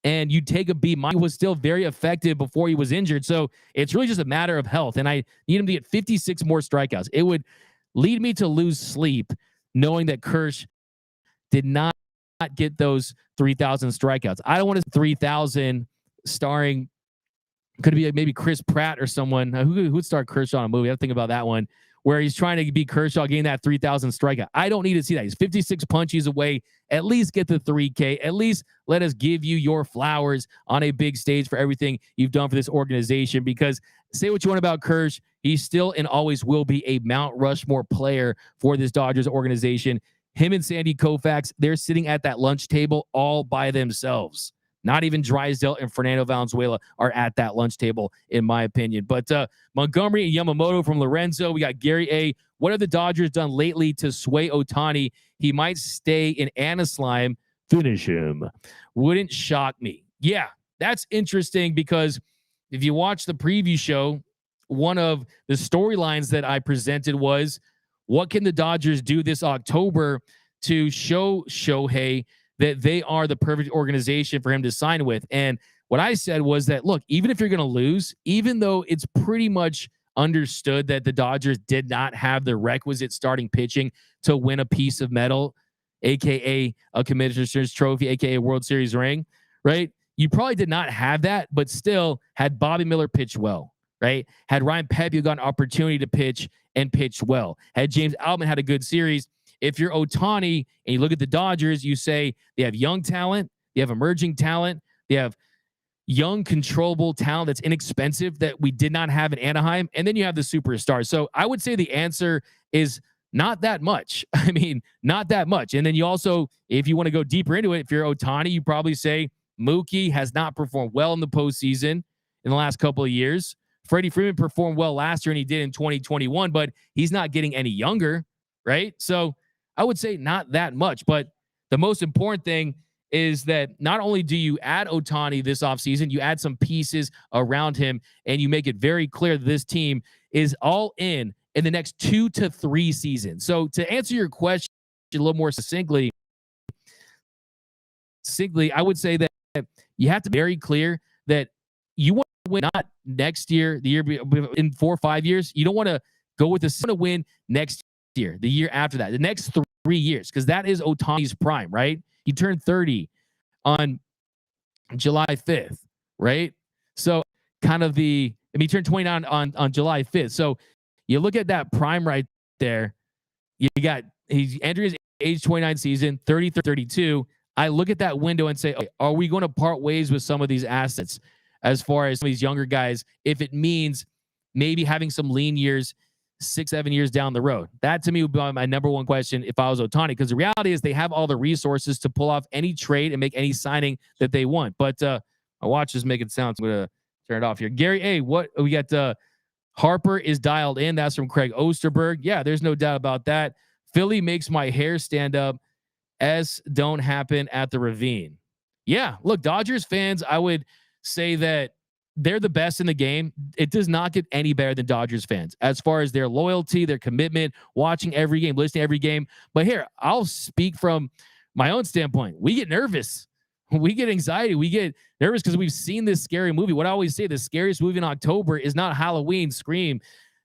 Speaker 1: and you take a B. Mine was still very effective before he was injured. So it's really just a matter of health. And I need him to get 56 more strikeouts. It would lead me to lose sleep knowing that Kirsch did not get those 3,000 strikeouts. I don't want to 3,000 starring, could it be maybe Chris Pratt or someone who would star Kershaw in a movie. I have to think about that one, where he's trying to beat Kershaw, getting that 3,000 strikeout. I don't need to see that. He's 56 punches away. At least get the 3K. At least let us give you your flowers on a big stage for everything you've done for this organization. Because say what you want about Kirsch, he's still and always will be a Mount Rushmore player for this Dodgers organization. Him and Sandy Koufax, they're sitting at that lunch table all by themselves. Not even Drysdale and Fernando Valenzuela are at that lunch table, in my opinion. But Montgomery and Yamamoto from Lorenzo. We got Gary A. What have the Dodgers done lately to sway Ohtani? He might stay in Anaheim. Finish him. Wouldn't shock me. Yeah, that's interesting because if you watch the preview show, one of the storylines that I presented was, what can the Dodgers do this October to show Shohei that they are the perfect organization for him to sign with? And what I said was that, look, even if you're going to lose, even though it's pretty much understood that the Dodgers did not have the requisite starting pitching to win a piece of metal, aka a Commissioner's Trophy, aka World Series ring, right? You probably did not have that, but still had Bobby Miller pitch well, right? Had Ryan Pepiot got an opportunity to pitch and pitch well. Had James Outman had a good series. If you're Ohtani and you look at the Dodgers, you say they have young talent, they have emerging talent, they have young, controllable talent that's inexpensive that we did not have in Anaheim, and then you have the superstars. So I would say the answer is not that much. I mean, not that much. And then you also, if you want to go deeper into it, if you're Ohtani, you probably say Mookie has not performed well in the postseason in the last couple of years. Freddie Freeman performed well last year, and he did in 2021, but he's not getting any younger, right? So I would say not that much, but the most important thing is that not only do you add Ohtani this offseason, you add some pieces around him, and you make it very clear that this team is all in the next 2 to 3 seasons. So to answer your question a little more succinctly, I would say that you have to be very clear that you want to win not next year, the year in 4 or 5 years. You don't want to go with this to win next year, the year after that, the next 3 years, because that is Ohtani's prime, right? He turned 30 on July 5th, right? So kind of he turned 29 on July 5th. So you look at that prime right there. He's entering his age 29 season, 30, 32. I look at that window and say, okay, are we going to part ways with some of these assets as far as some of these younger guys, if it means maybe having some lean years 6, 7 years down the road? That to me would be my number one question if I was Ohtani, because the reality is they have all the resources to pull off any trade and make any signing that they want. But my watch is making sounds. I'm going to turn it off here. Gary A, what we got? Harper is dialed in. That's from Craig Osterberg. Yeah, there's no doubt about that. Philly makes my hair stand up. S don't happen at the Ravine. Yeah, look, Dodgers fans, I would say that they're the best in the game. It does not get any better than Dodgers fans as far as their loyalty, their commitment, watching every game, listening to every game. But here, I'll speak from my own standpoint. We get nervous. We get anxiety. We get nervous because we've seen this scary movie. What I always say, the scariest movie in October is not Halloween, Scream,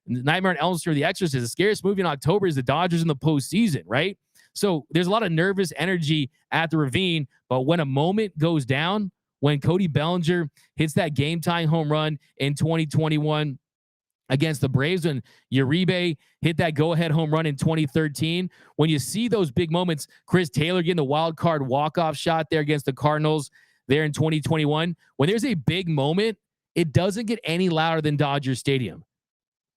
Speaker 1: Nightmare on Elm Street, or The Exorcist. The scariest movie in October is the Dodgers in the postseason, right? So there's a lot of nervous energy at the Ravine, but when a moment goes down, when Cody Bellinger hits that game-tying home run in 2021 against the Braves, when Uribe hit that go-ahead home run in 2013, when you see those big moments, Chris Taylor getting the wild card walk-off shot there against the Cardinals there in 2021, when there's a big moment, it doesn't get any louder than Dodger Stadium.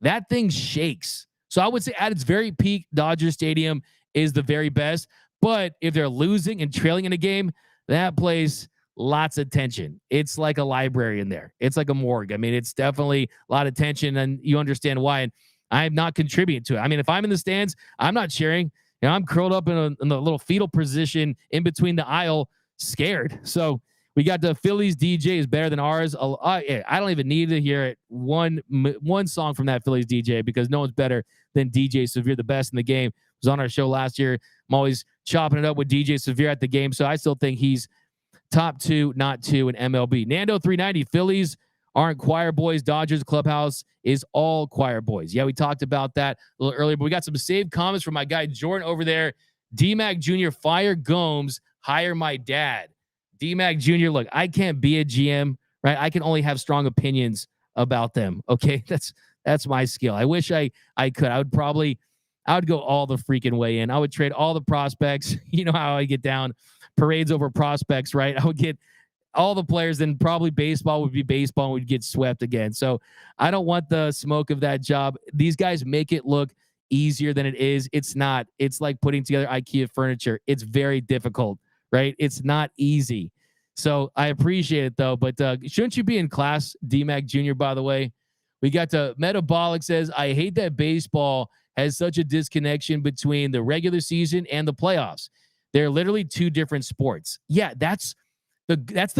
Speaker 1: That thing shakes. So I would say at its very peak, Dodger Stadium is the very best. But if they're losing and trailing in a game, that place, lots of tension. It's like a library in there. It's like a morgue. I mean, it's definitely a lot of tension, and you understand why. And I'm not contributing to it. I mean, if I'm in the stands, I'm not cheering. You know, I'm curled up in a little fetal position in between the aisle, scared. So we got the Phillies DJ is better than ours. I don't even need to hear it. One song from that Phillies DJ, because no one's better than DJ Severe, the best in the game. Was on our show last year. I'm always chopping it up with DJ Severe at the game, so I still think he's top 2, not 2 in MLB. Nando 390, Phillies aren't choir boys. Dodgers clubhouse is all choir boys. Yeah, we talked about that a little earlier, but we got some saved comments from my guy Jordan over there. D-Mac Jr., fire Gomes, hire my dad. D-Mac Jr., look, I can't be a GM, right? I can only have strong opinions about them, okay? That's my skill. I wish I could. I would go all the freaking way in. I would trade all the prospects. You know how I get down. Parades over prospects, right? I would get all the players, then probably baseball would be baseball and we'd get swept again. So I don't want the smoke of that job. These guys make it look easier than it is. It's not. It's like putting together IKEA furniture. It's very difficult, right? It's not easy. So I appreciate it, though. But shouldn't you be in class, D-Mac Jr., by the way? We got to Metabolic says, I hate that baseball has such a disconnection between the regular season and the playoffs. They're literally two different sports. Yeah, that's the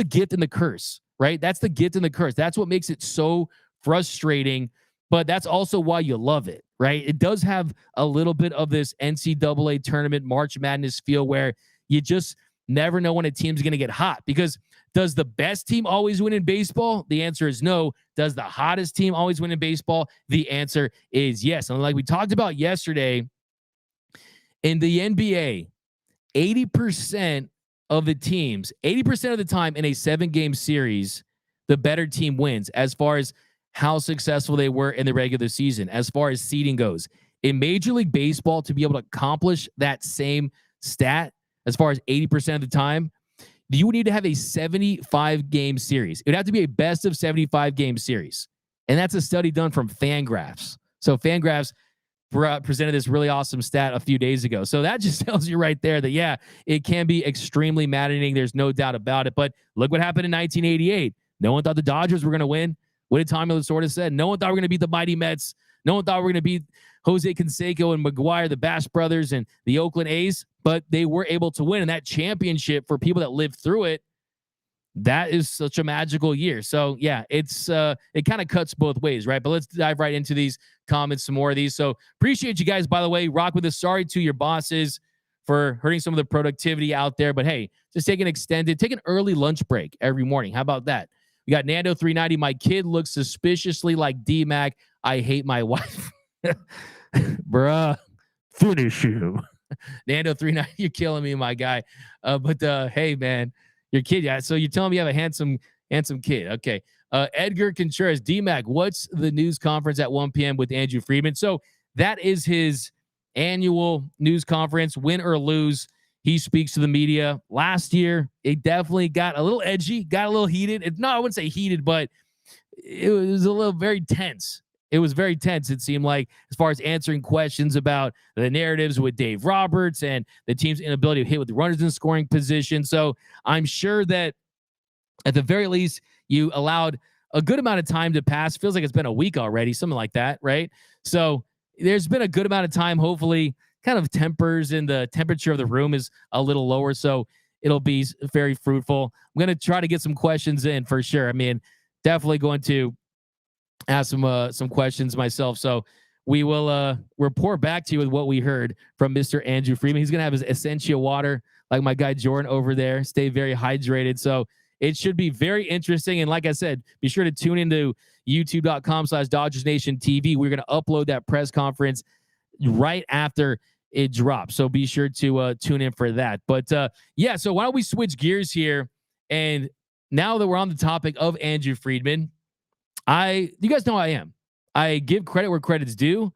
Speaker 1: gift and the curse, right? That's the gift and the curse. That's what makes it so frustrating, but that's also why you love it, right? It does have a little bit of this NCAA tournament March Madness feel where you just never know when a team's going to get hot, because does the best team always win in baseball? The answer is no. Does the hottest team always win in baseball? The answer is yes. And like we talked about yesterday, in the NBA, 80% of the teams, 80% of the time in a 7-game series, the better team wins as far as how successful they were in the regular season, as far as seeding goes. In Major League Baseball, to be able to accomplish that same stat, as far as 80% of the time, you would need to have a 75-game series. It would have to be a best of 75-game series. And that's a study done from Fangraphs. So Fangraphs presented this really awesome stat a few days ago. So that just tells you right there that, yeah, it can be extremely maddening. There's no doubt about it. But look what happened in 1988. No one thought the Dodgers were going to win. What did Tommy Lasorda said? No one thought we were going to beat the mighty Mets. No one thought we were going to beat Jose Canseco and McGuire, the Bass brothers, and the Oakland A's, but they were able to win. And that championship, for people that lived through it, that is such a magical year. So yeah, it's it kind of cuts both ways, right? But let's dive right into these comments, some more of these. So appreciate you guys, by the way. Rock with us. Sorry to your bosses for hurting some of the productivity out there, but hey, just take an early lunch break every morning. How about that? We got Nando 390. My kid looks suspiciously like D-Mac. I hate my wife. Bruh, finish you. Nando 390, you're killing me, my guy. But hey, man, your kid. Yeah. So you're telling me you have a handsome kid. Okay. Edgar Contreras, D-Mac, what's the news conference at 1 p.m. with Andrew Friedman? So that is his annual news conference. Win or lose, he speaks to the media. Last year, it definitely got a little edgy, got a little heated. I wouldn't say heated, but it was a little very tense. It was very tense, it seemed like, as far as answering questions about the narratives with Dave Roberts and the team's inability to hit with runners in scoring position. So I'm sure that at the very least, you allowed a good amount of time to pass. Feels like it's been a week already, something like that, right? So there's been a good amount of time. Hopefully, kind of tempers and the temperature of the room is a little lower. So it'll be very fruitful. I'm going to try to get some questions in for sure. I mean, definitely going to ask some questions myself. So we will report back to you with what we heard from Mr. Andrew Friedman. He's gonna have his Essentia water, like my guy Jordan over there. Stay very hydrated. So it should be very interesting. And like I said, be sure to tune into youtube.com/Dodgers Nation TV. We're gonna upload that press conference right after it drops. So be sure to tune in for that. But yeah, so why don't we switch gears here? And now that we're on the topic of Andrew Friedman, you guys know how I am. I give credit where credit's due.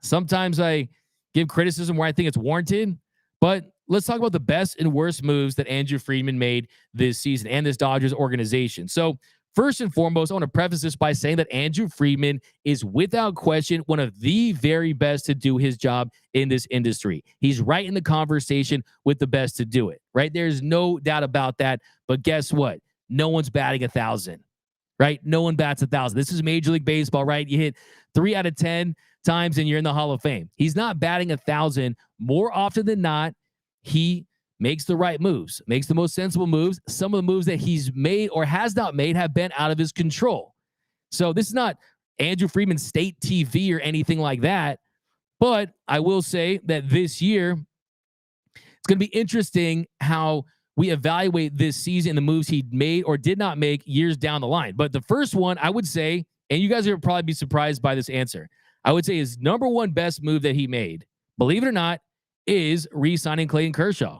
Speaker 1: Sometimes I give criticism where I think it's warranted, but let's talk about the best and worst moves that Andrew Friedman made this season and this Dodgers organization. So first and foremost, I want to preface this by saying that Andrew Friedman is without question one of the very best to do his job in this industry. He's right in the conversation with the best to do it, right? There's no doubt about that. But guess what? No one's batting 1,000. Right? No one bats 1,000. This is Major League Baseball, right? You hit 3 out of 10 times and you're in the Hall of Fame. He's not batting 1,000. More often than not, he makes the right moves, makes the most sensible moves. Some of the moves that he's made or has not made have been out of his control. So this is not Andrew Friedman State TV or anything like that. But I will say that this year, it's going to be interesting how we evaluate this season, the moves he made or did not make years down the line. But the first one, I would say, and you guys will probably be surprised by this answer, I would say his number one best move that he made, believe it or not, is re-signing Clayton Kershaw.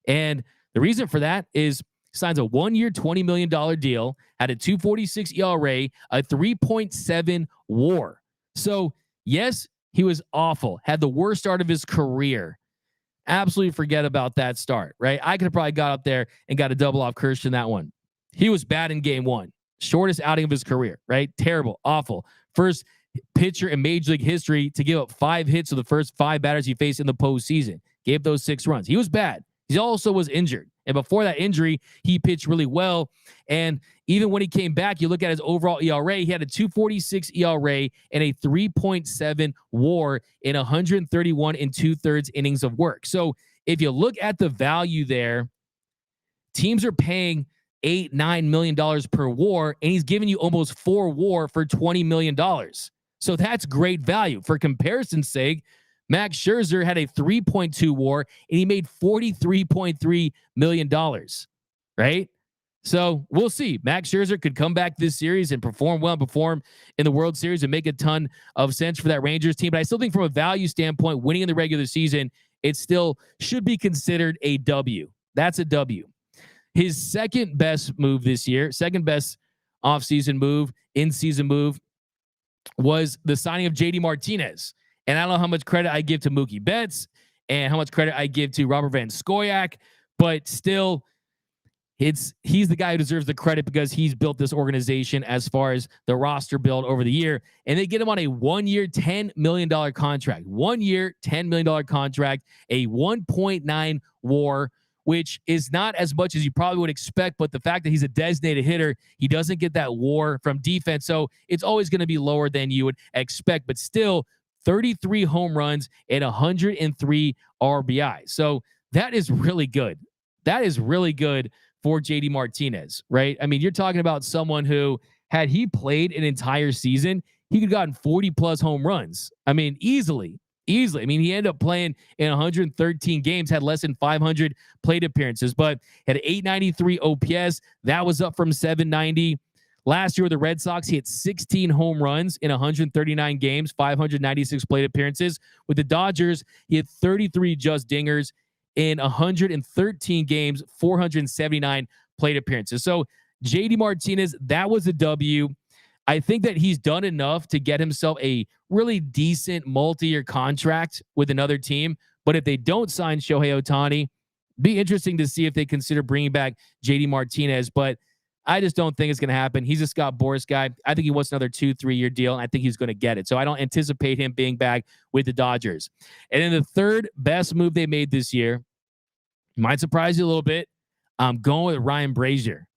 Speaker 1: And the reason for that is he signs a 1-year, $20 million deal, had a 2.46 ERA, a 3.7 WAR. So yes, he was awful, had the worst start of his career. Absolutely forget about that start, right? I could have probably got up there and got a double off Kershaw in that one. He was bad in game one. Shortest outing of his career, right? Terrible, awful. First pitcher in Major League history to give up 5 hits to the first 5 batters he faced in the postseason. Gave those 6 runs. He was bad. He also was injured. And before that injury, he pitched really well. And even when he came back, you look at his overall ERA, he had a 2.46 ERA and a 3.7 WAR in 131 2/3 innings of work. So if you look at the value there, teams are paying $8-9 million per WAR, and he's giving you almost 4 WAR for $20 million. So that's great value. For comparison's sake, Max Scherzer had a 3.2 WAR and he made $43.3 million, right? So we'll see. Max Scherzer could come back this series and perform well, perform in the World Series and make a ton of sense for that Rangers team. But I still think from a value standpoint, winning in the regular season, it still should be considered a W. That's a W. His second best move this year, second best offseason move, in-season move, was the signing of JD Martinez. And I don't know how much credit I give to Mookie Betts and how much credit I give to Robert Van Scoyoc, but still, he's the guy who deserves the credit because he's built this organization as far as the roster build over the year. And they get him on a 1-year, $10 million contract. 1-year, $10 million contract, a 1.9 WAR, which is not as much as you probably would expect, but the fact that he's a designated hitter, he doesn't get that WAR from defense, so it's always going to be lower than you would expect, but still 33 home runs and 103 RBI. So that is really good. That is really good for JD Martinez, right? I mean, you're talking about someone who, had he played an entire season, he could have gotten 40 plus home runs. I mean, easily. I mean, he ended up playing in 113 games, had less than 500 plate appearances, but had 893 OPS. That was up from 790. Last year with the Red Sox, he had 16 home runs in 139 games, 596 plate appearances. With the Dodgers, he had 33 just dingers in 113 games, 479 plate appearances. So JD Martinez, that was a W. I think that he's done enough to get himself a really decent multi-year contract with another team. But if they don't sign Shohei Ohtani, be interesting to see if they consider bringing back JD Martinez. But I just don't think it's going to happen. He's a Scott Boras guy. I think he wants another 2-3 year deal, and I think he's going to get it. So I don't anticipate him being back with the Dodgers. And then the third best move they made this year might surprise you a little bit. I'm going with Ryan Brazier.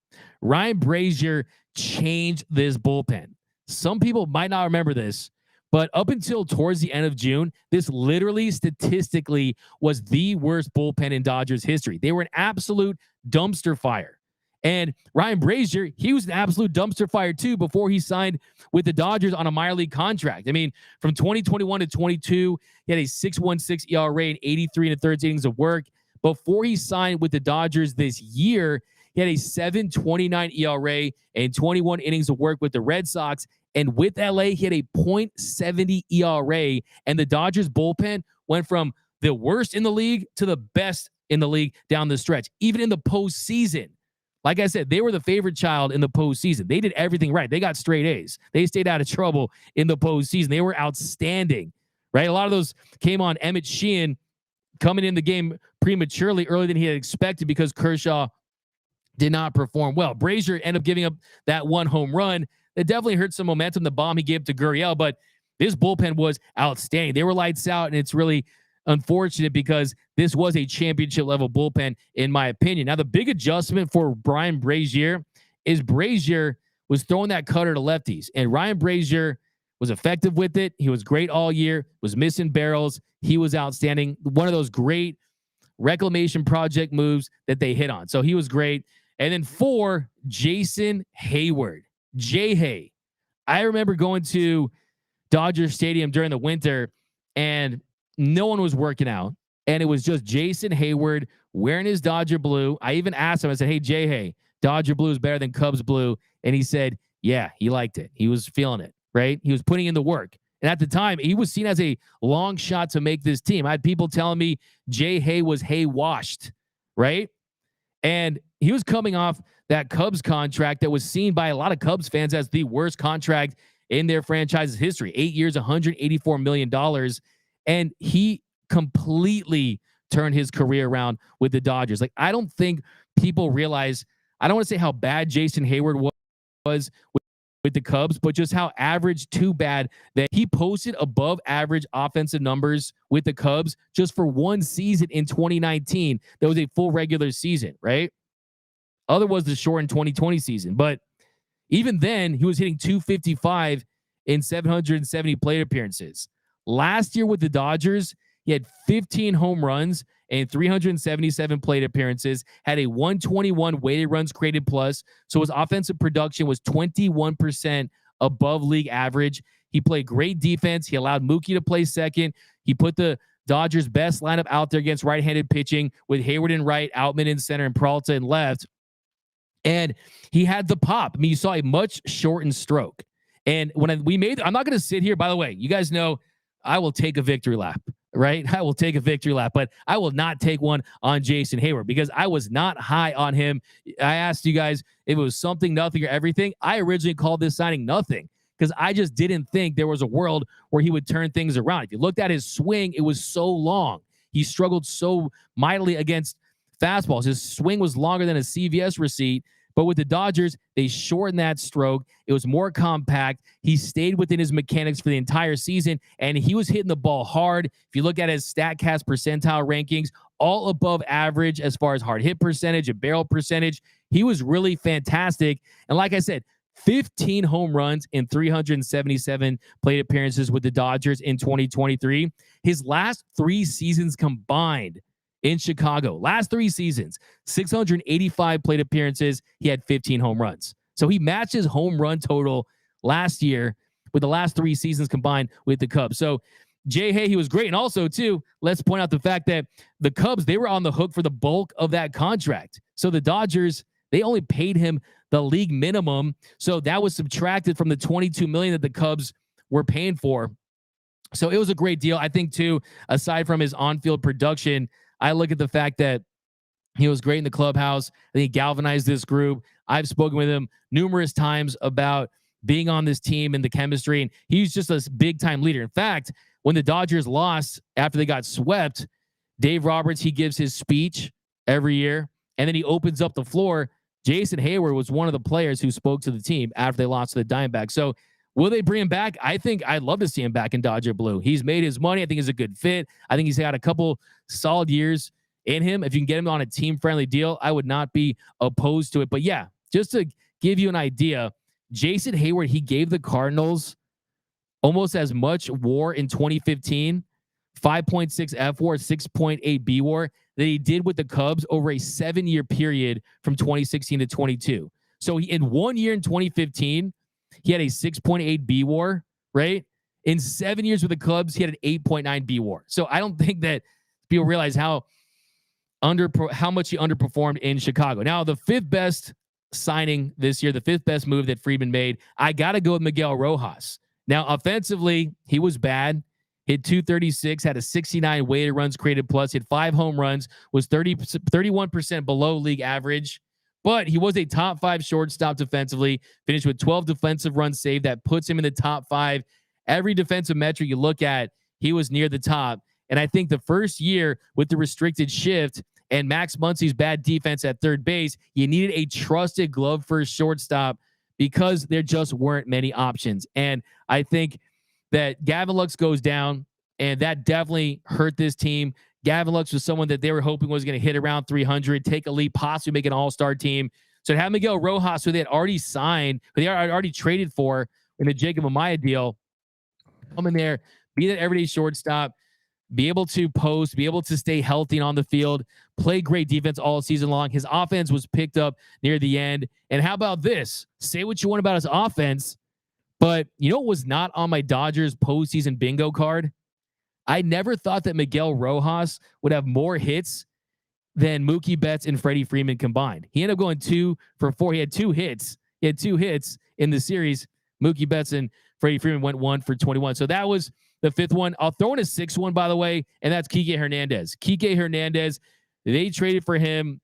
Speaker 1: Ryan Brazier changed this bullpen. Some people might not remember this, but up until towards the end of June, this literally statistically was the worst bullpen in Dodgers history. They were an absolute dumpster fire. And Ryan Brazier, he was an absolute dumpster fire too before he signed with the Dodgers on a minor league contract. I mean, from 2021 to 22, he had a 6.16 ERA and 83 and a third innings of work. Before he signed with the Dodgers this year, he had a 7.29 ERA and 21 innings of work with the Red Sox. And with LA, he had a .70 ERA. And the Dodgers bullpen went from the worst in the league to the best in the league down the stretch, even in the postseason. Like I said, they were the favorite child in the postseason. They did everything right. They got straight A's. They stayed out of trouble in the postseason. They were outstanding, right? A lot of those came on Emmett Sheehan coming in the game prematurely, earlier than he had expected because Kershaw did not perform well. Brazier ended up giving up that one home run. That definitely hurt some momentum, the bomb he gave to Gurriel, but this bullpen was outstanding. They were lights out, and it's really unfortunate because this was a championship level bullpen, in my opinion. Now, the big adjustment for Ryan Brazier is Brazier was throwing that cutter to lefties, and Ryan Brazier was effective with it. He was great all year, was missing barrels. He was outstanding. One of those great reclamation project moves that they hit on. So he was great. And then 4, Jason Hayward. J-Hay. I remember going to Dodger Stadium during the winter, and no one was working out. And it was just Jason Hayward wearing his Dodger blue. I even asked him, I said, hey, J-Hay, Dodger blue is better than Cubs blue. And he said, yeah, he liked it. He was feeling it, right? He was putting in the work. And at the time, he was seen as a long shot to make this team. I had people telling me J-Hay was hay washed, right? And he was coming off that Cubs contract that was seen by a lot of Cubs fans as the worst contract in their franchise's history. 8 years, $184 million. And he completely turned his career around with the Dodgers. Like, I don't think people realize, I don't want to say how bad Jason Hayward was with the Cubs, but just how average to bad that he posted above average offensive numbers with the Cubs just for one season in 2019. That was a full regular season, right? Other was the shortened 2020 season. But even then, he was hitting .255 in 770 plate appearances. Last year with the Dodgers, he had 15 home runs and 377 plate appearances, had a 121 weighted runs created plus. So his offensive production was 21% above league average. He played great defense. He allowed Mookie to play second. He put the Dodgers' best lineup out there against right-handed pitching with Hayward in right, Outman in center, and Peralta in left. And he had the pop. I mean, you saw a much shortened stroke. And when we made, I'm not going to sit here, by the way, you guys know I will take a victory lap, right? I will take a victory lap, but I will not take one on Jason Hayward because I was not high on him. I asked you guys if it was something, nothing, or everything. I originally called this signing nothing because I just didn't think there was a world where he would turn things around. If you looked at his swing, it was so long. He struggled so mightily against fastballs. His swing was longer than a CVS receipt. But with the Dodgers, they shortened that stroke. It was more compact. He stayed within his mechanics for the entire season, and he was hitting the ball hard. If you look at his StatCast percentile rankings, all above average as far as hard hit percentage and barrel percentage. He was really fantastic. And like I said, 15 home runs in 377 plate appearances with the Dodgers in 2023. His last 3 seasons combined in Chicago, last 3 seasons, 685 plate appearances. He had 15 home runs. So he matched his home run total last year with the last 3 seasons combined with the Cubs. So J-Hay, he was great. And also, too, let's point out the fact that the Cubs, they were on the hook for the bulk of that contract. So the Dodgers, they only paid him the league minimum. So that was subtracted from the $22 million that the Cubs were paying for. So it was a great deal. I think, too, aside from his on-field production, I look at the fact that he was great in the clubhouse. I think he galvanized this group. I've spoken with him numerous times about being on this team and the chemistry, and he's just a big-time leader. In fact, when the Dodgers lost after they got swept, Dave Roberts, he gives his speech every year, and then he opens up the floor Jason Hayward was one of the players who spoke to the team after they lost to the Diamondbacks. So will they bring him back? I think I'd love to see him back in Dodger blue. He's made his money. I think he's a good fit. I think he's got a couple solid years in him. If you can get him on a team-friendly deal, I would not be opposed to it. But yeah, just to give you an idea, Jason Hayward, he gave the Cardinals almost as much WAR in 2015, 5.6 F WAR, 6.8 B WAR, that he did with the Cubs over a 7-year period from 2016 to 22. So in 1 year in 2015, he had a 6.8 B WAR, right? In 7 years with the Cubs, he had an 8.9 B WAR. So I don't think that people realize how much he underperformed in Chicago. Now, the fifth best signing this year, the fifth best move that Friedman made, I got to go with Miguel Rojas. Now, offensively, he was bad. Hit 236, had a 69 weighted runs created plus, hit 5 home runs, was 31% below league average. But he was a top 5 shortstop defensively, finished with 12 defensive runs saved. That puts him in the top 5. Every defensive metric you look at, he was near the top. And I think the first year with the restricted shift and Max Muncy's bad defense at third base, you needed a trusted glove first shortstop because there just weren't many options. And I think that Gavin Lux goes down, and that definitely hurt this team. Gavin Lux was someone that they were hoping was going to hit around 300, take a leap, possibly make an all-star team. So to have Miguel Rojas, who they had already signed, who they had already traded for in the Jacob Amaya deal, come in there, be that everyday shortstop, be able to post, be able to stay healthy and on the field, play great defense all season long. His offense was picked up near the end. And how about this? Say what you want about his offense, but you know what was not on my Dodgers postseason bingo card? I never thought that Miguel Rojas would have more hits than Mookie Betts and Freddie Freeman combined. He ended up going 2 for 4. He had 2 hits. He had 2 hits in the series. Mookie Betts and Freddie Freeman went 1 for 21. So that was the 5th one. I'll throw in a 6th one, by the way, and that's Kike Hernandez. Kike Hernandez, they traded for him.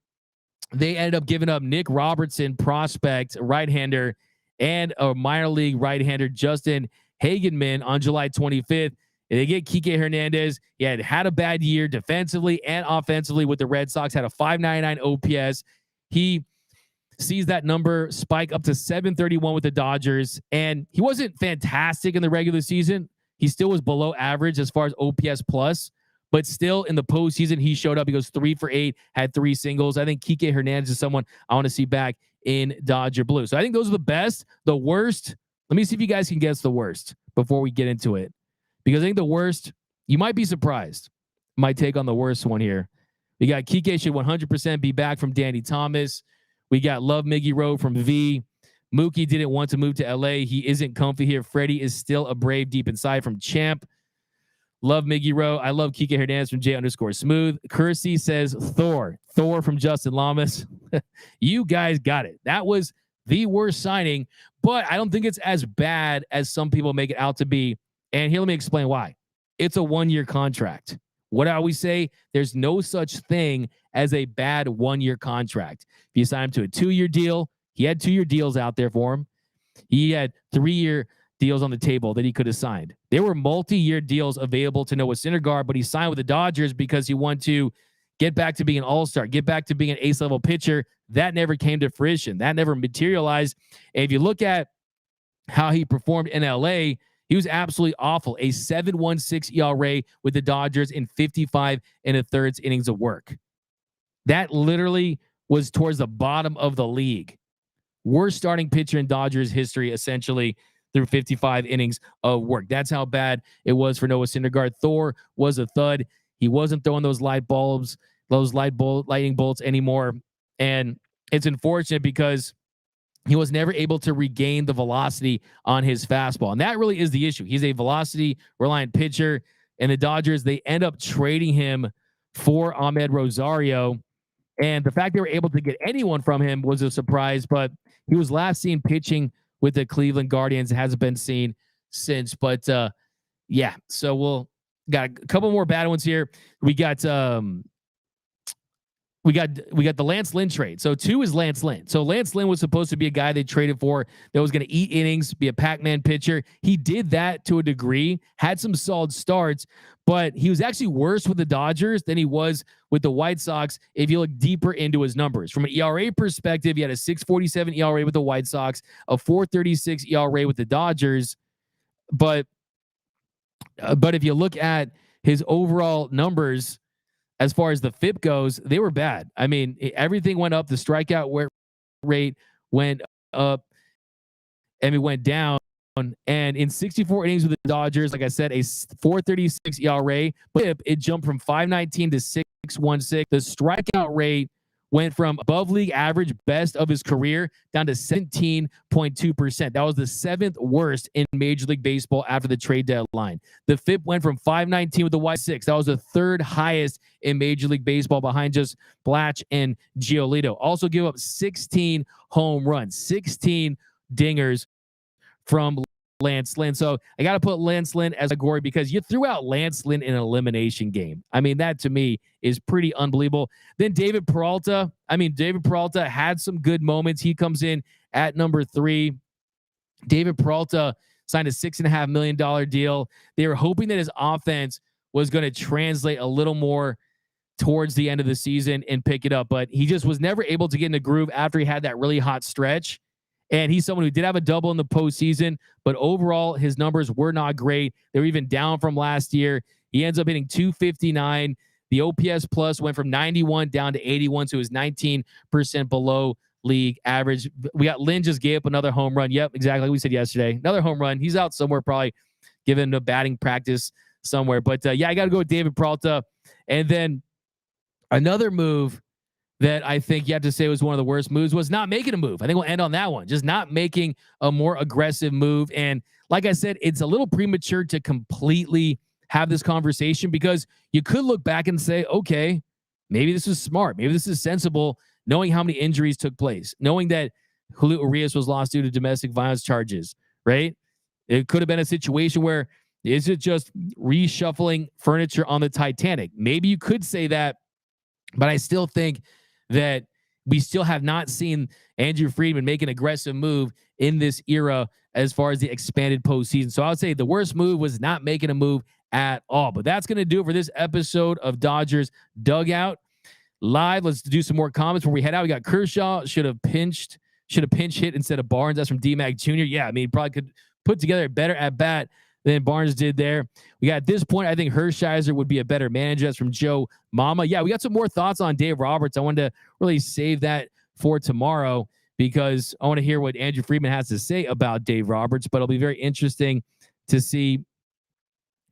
Speaker 1: They ended up giving up Nick Robertson, prospect, right-hander, and a minor league right-hander, Justin Hagenman, on July 25th. And they get Kike Hernandez. He had a bad year defensively and offensively with the Red Sox, had a 599 OPS. He sees that number spike up to 731 with the Dodgers. And he wasn't fantastic in the regular season. He still was below average as far as OPS plus, but still in the postseason, he showed up. He goes 3 for 8, had 3 singles. I think Kike Hernandez is someone I want to see back in Dodger blue. So I think those are the best. The worst, let me see if you guys can guess the worst before we get into it. Because I think the worst, you might be surprised. My take on the worst one here. We got Kike should 100% be back from Danny Thomas. We got Love Miggy Road from V. Mookie didn't want to move to LA. He isn't comfy here. Freddie is still a brave deep inside from Champ. Love Miggy Rowe. I love Kike Hernandez from J_Smooth. Kersey says Thor from Justin Lamas. You guys got it. That was the worst signing, but I don't think it's as bad as some people make it out to be. And here, let me explain why. It's a 1-year contract. What I always say, there's no such thing as a bad 1-year contract. If you sign him to a 2-year deal, he had 2-year deals out there for him. He had 3-year deals on the table that he could have signed. There were multi-year deals available to Noah Syndergaard, but he signed with the Dodgers because he wanted to get back to being an all-star, get back to being an ace-level pitcher. That never came to fruition. That never materialized. And if you look at how he performed in LA, he was absolutely awful. A 7.16 ERA with the Dodgers in 55 1/3 innings of work. That literally was towards the bottom of the league. Worst starting pitcher in Dodgers history, essentially, through 55 innings of work. That's how bad it was for Noah Syndergaard. Thor was a thud. He wasn't throwing those lightning bolts anymore. And it's unfortunate because he was never able to regain the velocity on his fastball. And that really is the issue. He's a velocity-reliant pitcher. And the Dodgers, they end up trading him for Ahmed Rosario. And the fact they were able to get anyone from him was a surprise. But he was last seen pitching with the Cleveland Guardians. It hasn't been seen since. But, yeah. So we'll got a couple more bad ones here. We got we got the Lance Lynn trade. So 2 is Lance Lynn. So Lance Lynn was supposed to be a guy they traded for that was going to eat innings, be a Pac-Man pitcher. He did that to a degree, had some solid starts, but he was actually worse with the Dodgers than he was with the White Sox if you look deeper into his numbers. From an ERA perspective, he had a 6.47 ERA with the White Sox, a 4.36 ERA with the Dodgers. But if you look at his overall numbers, as far as the FIP goes, they were bad. I mean, everything went up. The strikeout rate went up and it went down. And in 64 innings with the Dodgers, like I said, a 4.36 ERA, but it jumped from 5.19 to 6.16. The strikeout rate went from above league average, best of his career, down to 17.2%. That was the 7th worst in Major League Baseball after the trade deadline. The FIP went from 5.19 with the White Sox. That was the 3rd highest in Major League Baseball behind just Blatch and Giolito. Also give up 16 home runs, 16 dingers from Lance Lynn. So I got to put Lance Lynn as a category because you threw out Lance Lynn in an elimination game. I mean, that to me is pretty unbelievable. Then David Peralta. I mean, David Peralta had some good moments. He comes in at number 3. David Peralta signed a $6.5 million deal. They were hoping that his offense was going to translate a little more towards the end of the season and pick it up, but he just was never able to get in the groove after he had that really hot stretch. And he's someone who did have a double in the postseason, but overall his numbers were not great. They were even down from last year. He ends up hitting 259. The OPS plus went from 91 down to 81, so it was 19% below league average. We got Lynn just gave up another home run. Yep, exactly like we said yesterday. Another home run. He's out somewhere, probably giving a batting practice somewhere. But yeah, I got to go with David Peralta. And then another move that I think you have to say was one of the worst moves was not making a move. I think we'll end on that one. Just not making a more aggressive move. And like I said, it's a little premature to completely have this conversation because you could look back and say, okay, maybe this is smart. Maybe this is sensible, knowing how many injuries took place, knowing that Julio Urias was lost due to domestic violence charges, right? It could have been a situation where is it just reshuffling furniture on the Titanic? Maybe you could say that, but I still think that we still have not seen Andrew Friedman make an aggressive move in this era as far as the expanded postseason. So I would say the worst move was not making a move at all. But that's going to do it for this episode of Dodgers Dugout Live. Let's do some more comments before we head out. We got Kershaw should have pinch hit instead of Barnes. That's from D-Mac Jr. Yeah, I mean, probably could put together a better at bat than Barnes did there. We got at this point, I think Hershiser would be a better manager. That's from Joe Mama. Yeah, we got some more thoughts on Dave Roberts. I wanted to really save that for tomorrow because I want to hear what Andrew Friedman has to say about Dave Roberts, but it'll be very interesting to see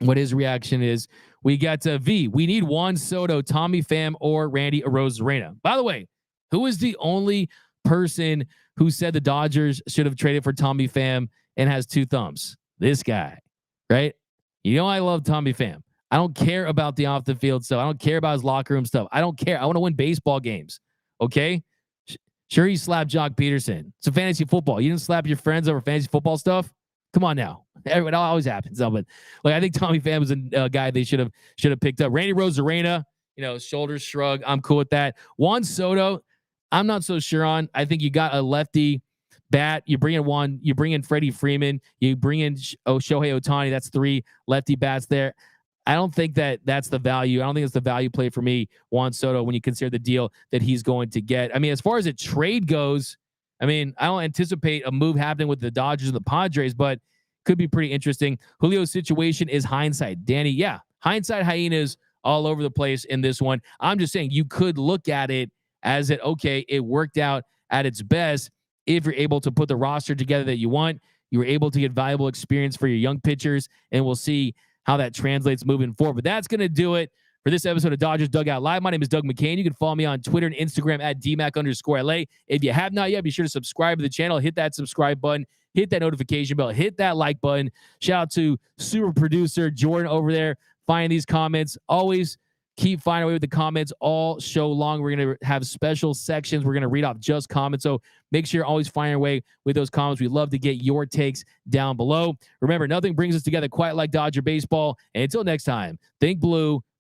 Speaker 1: what his reaction is. We got V. We need Juan Soto, Tommy Pham, or Randy Arozarena. By the way, who is the only person who said the Dodgers should have traded for Tommy Pham and has 2 thumbs? This guy. Right? You know, I love Tommy Pham. I don't care about the off the field stuff. I don't care about his locker room stuff. I don't care. I want to win baseball games. Okay. Sure. He slapped Jock Peterson. It's a fantasy football. You didn't slap your friends over fantasy football stuff. Come on now. It always happens. But like, I think Tommy Pham was a guy they should have picked up. Randy Arozarena, shoulders shrug. I'm cool with that. Juan Soto, I'm not so sure on. I think you got a lefty bat. You bring in Freddie Freeman, you bring in Shohei Ohtani. That's 3 lefty bats there. I don't think that's the value. I don't think it's the value play for me, Juan Soto, when you consider the deal that he's going to get. I mean, as far as a trade goes, I mean, I don't anticipate a move happening with the Dodgers and the Padres, but could be pretty interesting. Julio's situation is hindsight. Danny, yeah, hindsight hyenas all over the place in this one. I'm just saying you could look at it as okay, it worked out at its best. If you're able to put the roster together that you want, you were able to get valuable experience for your young pitchers, and we'll see how that translates moving forward. But that's going to do it for this episode of Dodgers Dugout Live. My name is Doug McCain. You can follow me on Twitter and Instagram at DMAC_LA. If you have not yet, be sure to subscribe to the channel. Hit that subscribe button. Hit that notification bell. Hit that like button. Shout out to super producer Jordan over there. Find these comments. Always keep finding away with the comments all show long. We're going to have special sections. We're going to read off just comments. So make sure you're always finding your way with those comments. We'd love to get your takes down below. Remember, nothing brings us together quite like Dodger baseball. And until next time, think blue,